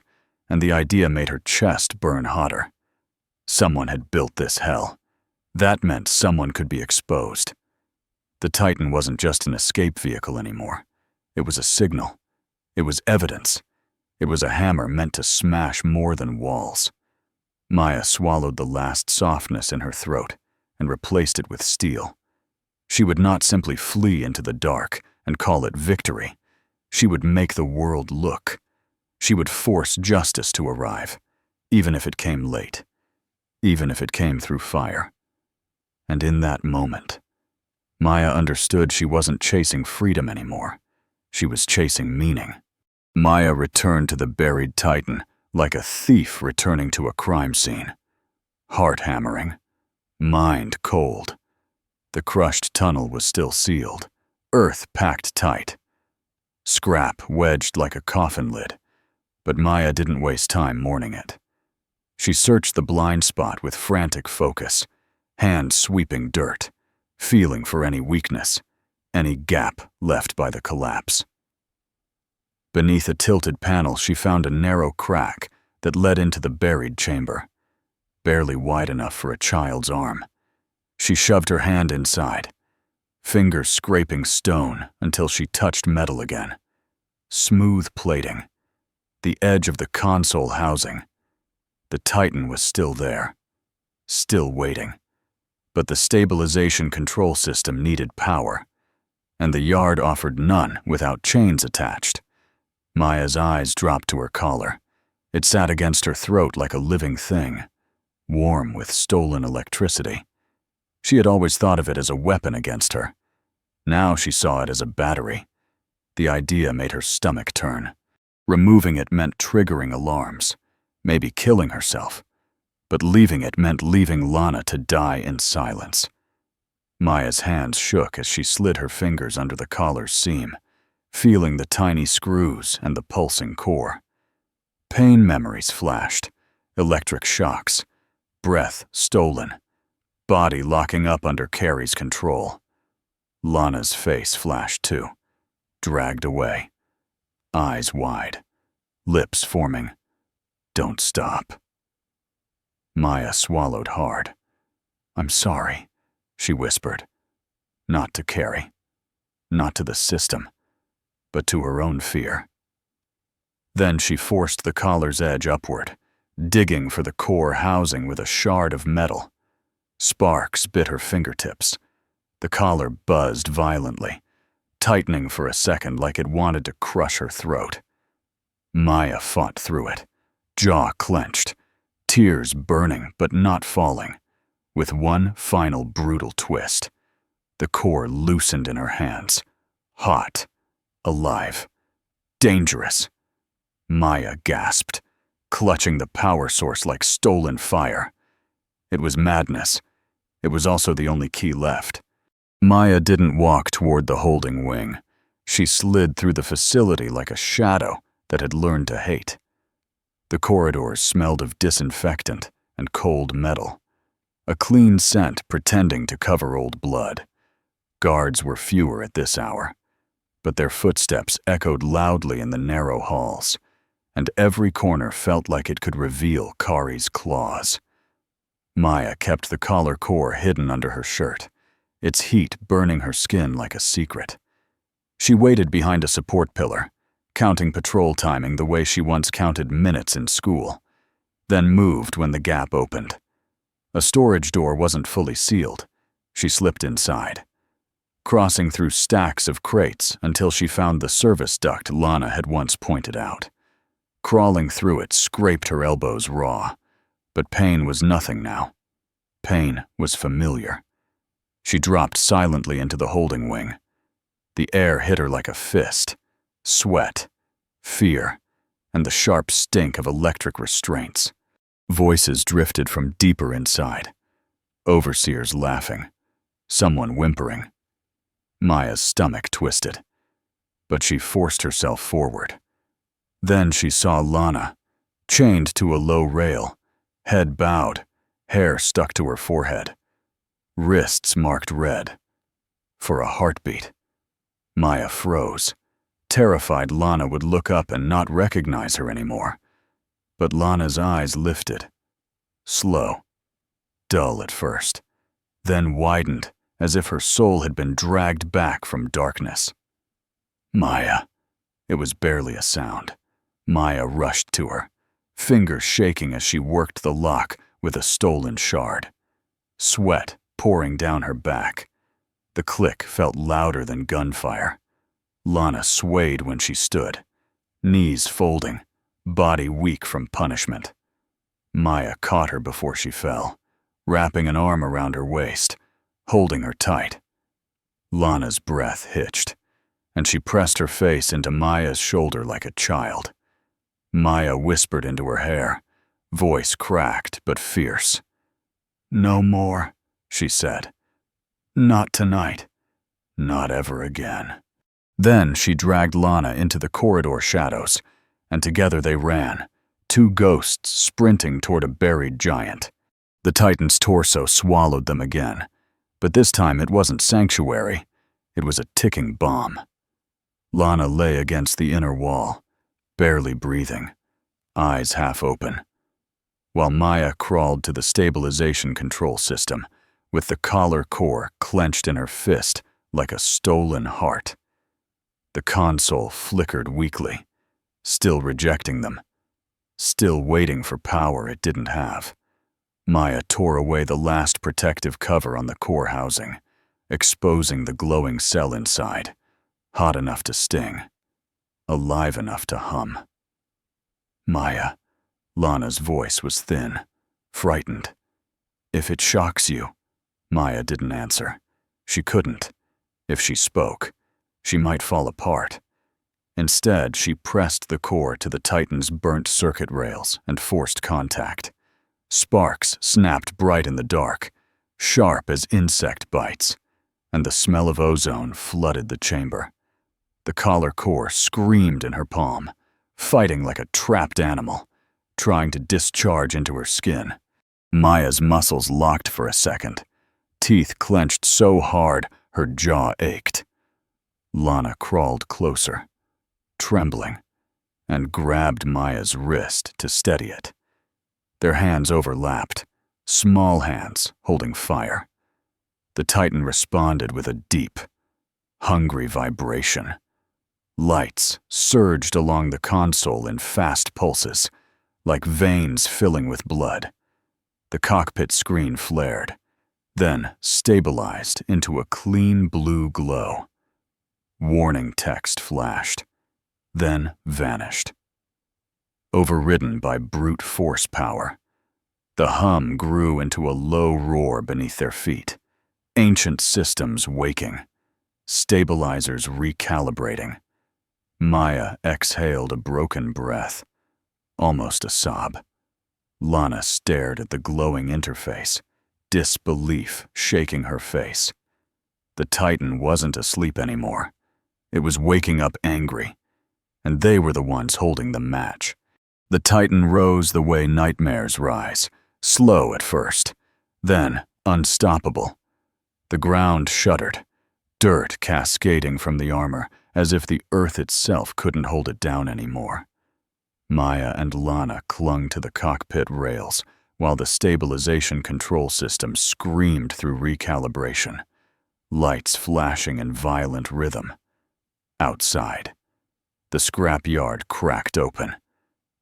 and the idea made her chest burn hotter. Someone had built this hell. That meant someone could be exposed. The Titan wasn't just an escape vehicle anymore. It was a signal. It was evidence. It was a hammer meant to smash more than walls. Maya swallowed the last softness in her throat and replaced it with steel. She would not simply flee into the dark and call it victory. She would make the world look. She would force justice to arrive, even if it came late, even if it came through fire. And in that moment, Maya understood she wasn't chasing freedom anymore. She was chasing meaning. Maya returned to the buried Titan like a thief returning to a crime scene. Heart hammering, mind cold. The crushed tunnel was still sealed, earth packed tight. Scrap wedged like a coffin lid, but Maya didn't waste time mourning it. She searched the blind spot with frantic focus, hands sweeping dirt, feeling for any weakness, any gap left by the collapse. Beneath a tilted panel, she found a narrow crack that led into the buried chamber, barely wide enough for a child's arm. She shoved her hand inside, fingers scraping stone until she touched metal again. Smooth plating. the edge of the console housing. The Titan was still there, still waiting. But the stabilization control system needed power, and the yard offered none without chains attached. Maya's eyes dropped to her collar. It sat against her throat like a living thing, warm with stolen electricity. She had always thought of it as a weapon against her. Now she saw it as a battery. The idea made her stomach turn. Removing it meant triggering alarms, maybe killing herself. But leaving it meant leaving Lana to die in silence. Maya's hands shook as she slid her fingers under the collar's seam, feeling the tiny screws and the pulsing core. Pain memories flashed, electric shocks, breath stolen, body locking up under Kari's control. Lana's face flashed too, dragged away, eyes wide, lips forming. Don't stop. Maya swallowed hard. I'm sorry, she whispered. Not to Kari, not to the system, but to her own fear. Then she forced the collar's edge upward, digging for the core housing with a shard of metal. Sparks bit her fingertips. The collar buzzed violently, tightening for a second like it wanted to crush her throat. Maya fought through it, jaw clenched, tears burning but not falling. With one final brutal twist, the core loosened in her hands, hot, alive, dangerous. Maya gasped, clutching the power source like stolen fire. It was madness. It was also the only key left. Maya didn't walk toward the holding wing. She slid through the facility like a shadow that had learned to hate. The corridors smelled of disinfectant and cold metal, a clean scent pretending to cover old blood. Guards were fewer at this hour, but their footsteps echoed loudly in the narrow halls, and every corner felt like it could reveal Kari's claws. Maya kept the collar core hidden under her shirt, its heat burning her skin like a secret. She waited behind a support pillar, counting patrol timing the way she once counted minutes in school, then moved when the gap opened. A storage door wasn't fully sealed. She slipped inside, crossing through stacks of crates until she found the service duct Lana had once pointed out. Crawling through it scraped her elbows raw, but pain was nothing now. Pain was familiar. She dropped silently into the holding wing. The air hit her like a fist. Sweat, fear, and the sharp stink of electric restraints. Voices drifted from deeper inside. Overseers laughing. Someone whimpering. Maya's stomach twisted, but she forced herself forward. Then she saw Lana, chained to a low rail, head bowed, hair stuck to her forehead, wrists marked red. For a heartbeat, Maya froze, terrified Lana would look up and not recognize her anymore. But Lana's eyes lifted, slow, dull at first, then widened as if her soul had been dragged back from darkness. Maya. It was barely a sound. Maya rushed to her, fingers shaking as she worked the lock with a stolen shard. Sweat pouring down her back. The click felt louder than gunfire. Lana swayed when she stood, knees folding, body weak from punishment. Maya caught her before she fell, wrapping an arm around her waist, holding her tight. Lana's breath hitched, and she pressed her face into Maya's shoulder like a child. Maya whispered into her hair, voice cracked but fierce. "No more," she said. "Not tonight. Not ever again." Then she dragged Lana into the corridor shadows, and together they ran, two ghosts sprinting toward a buried giant. The Titan's torso swallowed them again, but this time it wasn't sanctuary, it was a ticking bomb. Lana lay against the inner wall, barely breathing, eyes half open, while Maya crawled to the stabilization control system, with the collar core clenched in her fist like a stolen heart. The console flickered weakly, still rejecting them, still waiting for power it didn't have. Maya tore away the last protective cover on the core housing, exposing the glowing cell inside, hot enough to sting, alive enough to hum. Maya. Lana's voice was thin, frightened. If it shocks you. Maya didn't answer. She couldn't. If she spoke, she might fall apart. Instead, she pressed the core to the Titan's burnt circuit rails and forced contact. Sparks snapped bright in the dark, sharp as insect bites, and the smell of ozone flooded the chamber. The collar core screamed in her palm, fighting like a trapped animal, trying to discharge into her skin. Maya's muscles locked for a second, teeth clenched so hard her jaw ached. Lana crawled closer, trembling, and grabbed Maya's wrist to steady it. Their hands overlapped, small hands holding fire. The Titan responded with a deep, hungry vibration. Lights surged along the console in fast pulses, like veins filling with blood. The cockpit screen flared, then stabilized into a clean blue glow. Warning text flashed, then vanished. Overridden by brute force power, the hum grew into a low roar beneath their feet, ancient systems waking, stabilizers recalibrating. Maya exhaled a broken breath, almost a sob. Lana stared at the glowing interface, disbelief shaking her face. The Titan wasn't asleep anymore. It was waking up angry, and they were the ones holding the match. The Titan rose the way nightmares rise, slow at first, then unstoppable. The ground shuddered, dirt cascading from the armor as if the earth itself couldn't hold it down anymore. Maya and Lana clung to the cockpit rails while the Stabilization Control System screamed through recalibration, lights flashing in violent rhythm. Outside, the scrapyard cracked open.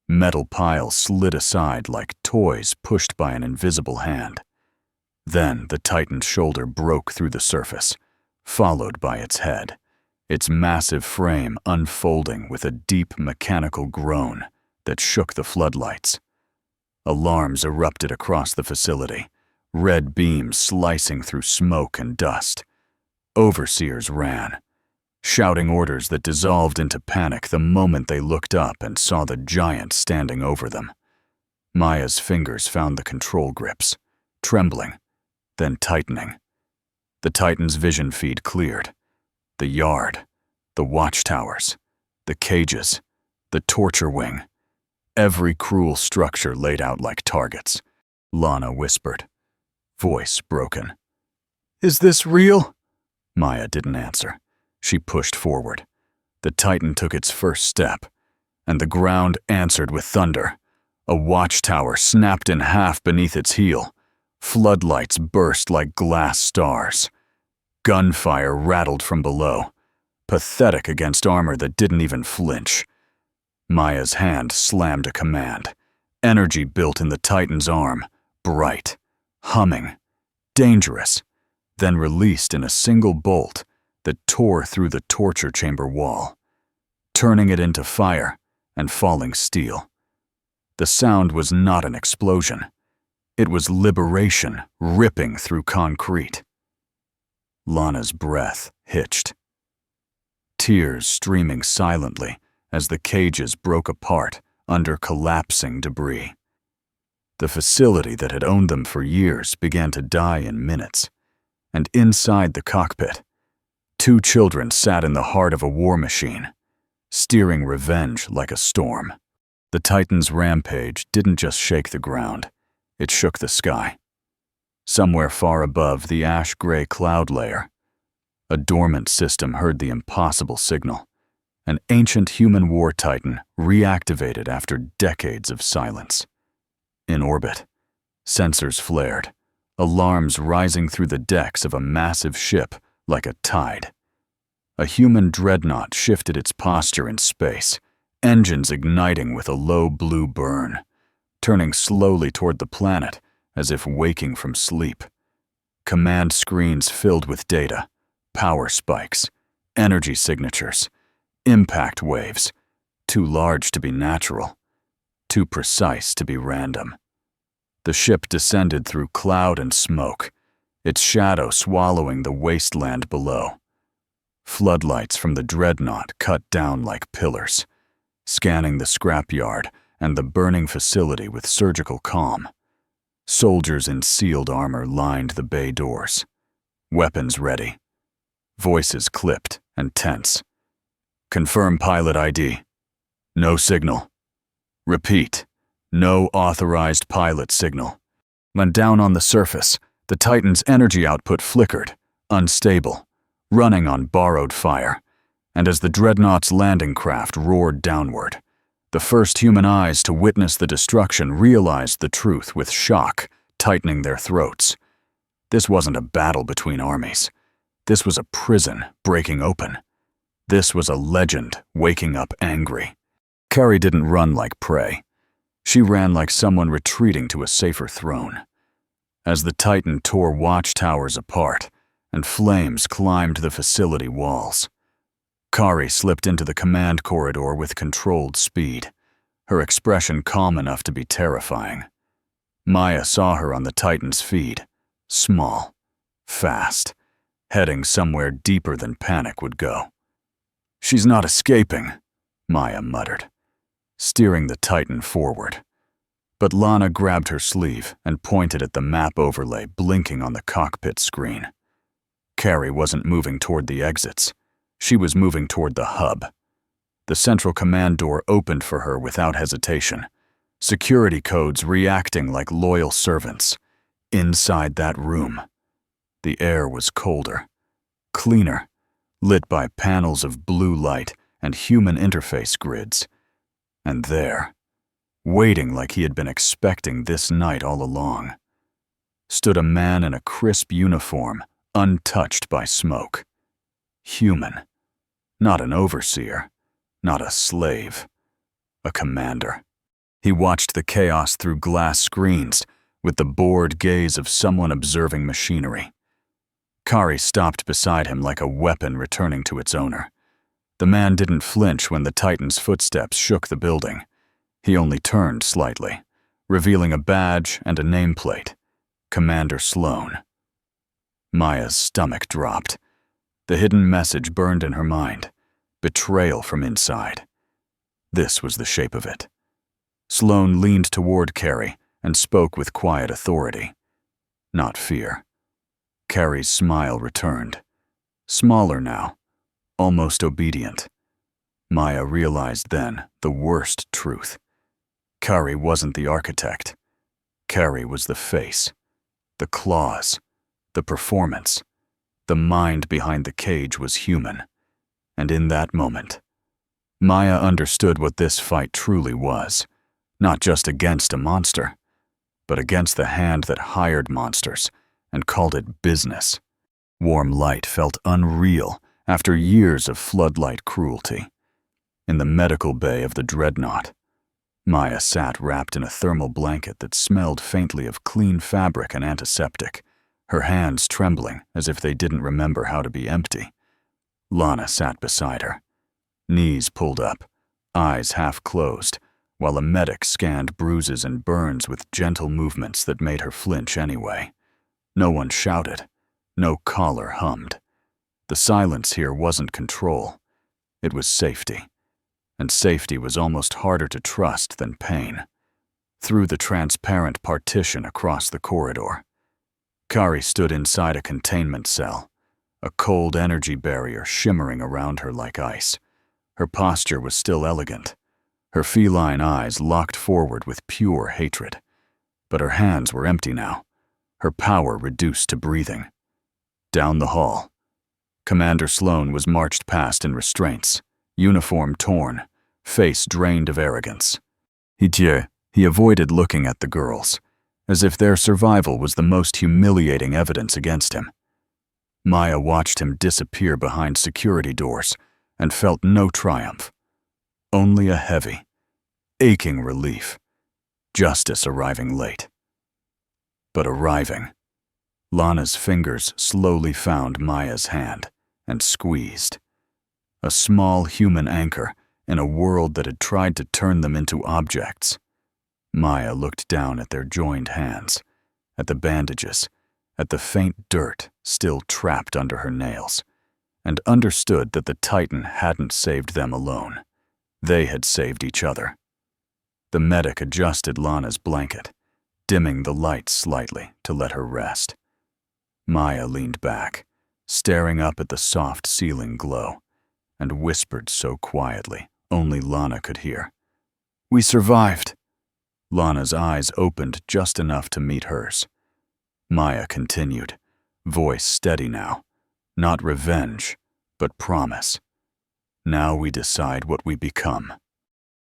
Metal piles slid aside like toys pushed by an invisible hand. Then the Titan's shoulder broke through the surface, followed by its head, its massive frame unfolding with a deep mechanical groan that shook the floodlights. Alarms erupted across the facility, red beams slicing through smoke and dust. Overseers ran, shouting orders that dissolved into panic the moment they looked up and saw the giant standing over them. Maya's fingers found the control grips, trembling, then tightening. The Titan's vision feed cleared. The yard, the watchtowers, the cages, the torture wing. Every cruel structure laid out like targets. Lana whispered, voice broken. "Is this real?" Maya didn't answer. She pushed forward. The Titan took its first step, and the ground answered with thunder. A watchtower snapped in half beneath its heel. Floodlights burst like glass stars. Gunfire rattled from below, pathetic against armor that didn't even flinch. Maya's hand slammed a command. Energy built in the Titan's arm, bright, humming, dangerous, then released in a single bolt that tore through the torture chamber wall, turning it into fire and falling steel. The sound was not an explosion. It was liberation ripping through concrete. Lana's breath hitched, tears streaming silently as the cages broke apart under collapsing debris. The facility that had owned them for years began to die in minutes, and inside the cockpit, 2 children sat in the heart of a war machine, steering revenge like a storm. The Titan's rampage didn't just shake the ground, it shook the sky. Somewhere far above the ash-gray cloud layer, a dormant system heard the impossible signal. An ancient human war Titan reactivated after decades of silence. In orbit, sensors flared, alarms rising through the decks of a massive ship like a tide. A human dreadnought shifted its posture in space, engines igniting with a low blue burn, turning slowly toward the planet as if waking from sleep. Command screens filled with data, power spikes, energy signatures, impact waves, too large to be natural, too precise to be random. The ship descended through cloud and smoke, its shadow swallowing the wasteland below. Floodlights from the dreadnought cut down like pillars, scanning the scrapyard and the burning facility with surgical calm. Soldiers in sealed armor lined the bay doors, weapons ready, voices clipped and tense. Confirm pilot ID. No signal. Repeat. No authorized pilot signal. When down on the surface, the Titan's energy output flickered, unstable, running on borrowed fire, and as the dreadnought's landing craft roared downward, the first human eyes to witness the destruction realized the truth with shock tightening their throats. This wasn't a battle between armies. This was a prison breaking open. This was a legend waking up angry. Kari didn't run like prey. She ran like someone retreating to a safer throne. As the Titan tore watchtowers apart and flames climbed the facility walls, Kari slipped into the command corridor with controlled speed, her expression calm enough to be terrifying. Maya saw her on the Titan's feed, small, fast, heading somewhere deeper than panic would go. "She's not escaping," Maya muttered, steering the Titan forward. But Lana grabbed her sleeve and pointed at the map overlay blinking on the cockpit screen. Kari wasn't moving toward the exits. She was moving toward the hub. The central command door opened for her without hesitation, security codes reacting like loyal servants. Inside that room, the air was colder, cleaner, lit by panels of blue light and human interface grids. And there, waiting like he had been expecting this night all along, stood a man in a crisp uniform, untouched by smoke. Human. Not an overseer, not a slave, a commander. He watched the chaos through glass screens with the bored gaze of someone observing machinery. Kari stopped beside him like a weapon returning to its owner. The man didn't flinch when the Titan's footsteps shook the building. He only turned slightly, revealing a badge and a nameplate. Commander Sloan. Maya's stomach dropped. The hidden message burned in her mind. Betrayal from inside. This was the shape of it. Sloan leaned toward Kari and spoke with quiet authority. Not fear. Kari's smile returned. Smaller now, almost obedient. Maya realized then the worst truth. Kari wasn't the architect. Kari was the face, the claws, the performance. The mind behind the cage was human. And in that moment, Maya understood what this fight truly was, not just against a monster, but against the hand that hired monsters and called it business. Warm light felt unreal after years of floodlight cruelty. In the medical bay of the dreadnought, Maya sat wrapped in a thermal blanket that smelled faintly of clean fabric and antiseptic, her hands trembling as if they didn't remember how to be empty. Lana sat beside her, knees pulled up, eyes half closed, while a medic scanned bruises and burns with gentle movements that made her flinch anyway. No one shouted, no caller hummed. The silence here wasn't control, it was safety. And safety was almost harder to trust than pain. Through the transparent partition across the corridor, Kari stood inside a containment cell, a cold energy barrier shimmering around her like ice. Her posture was still elegant, her feline eyes locked forward with pure hatred. But her hands were empty now, her power reduced to breathing. Down the hall, Commander Sloan was marched past in restraints, uniform torn, face drained of arrogance. He avoided looking at the girls, as if their survival was the most humiliating evidence against him. Maya watched him disappear behind security doors and felt no triumph, Only a heavy, aching relief. Justice arriving late. But arriving, Lana's fingers slowly found Maya's hand and squeezed. A small human anchor in a world that had tried to turn them into objects. Maya looked down at their joined hands, at the bandages, at the faint dirt still trapped under her nails, and understood that the Titan hadn't saved them alone. They had saved each other. The medic adjusted Lana's blanket, dimming the light slightly to let her rest. Maya leaned back, staring up at the soft ceiling glow, and whispered so quietly only Lana could hear. "We survived." Lana's eyes opened just enough to meet hers. Maya continued, voice steady now. Not revenge, but promise. Now we decide what we become.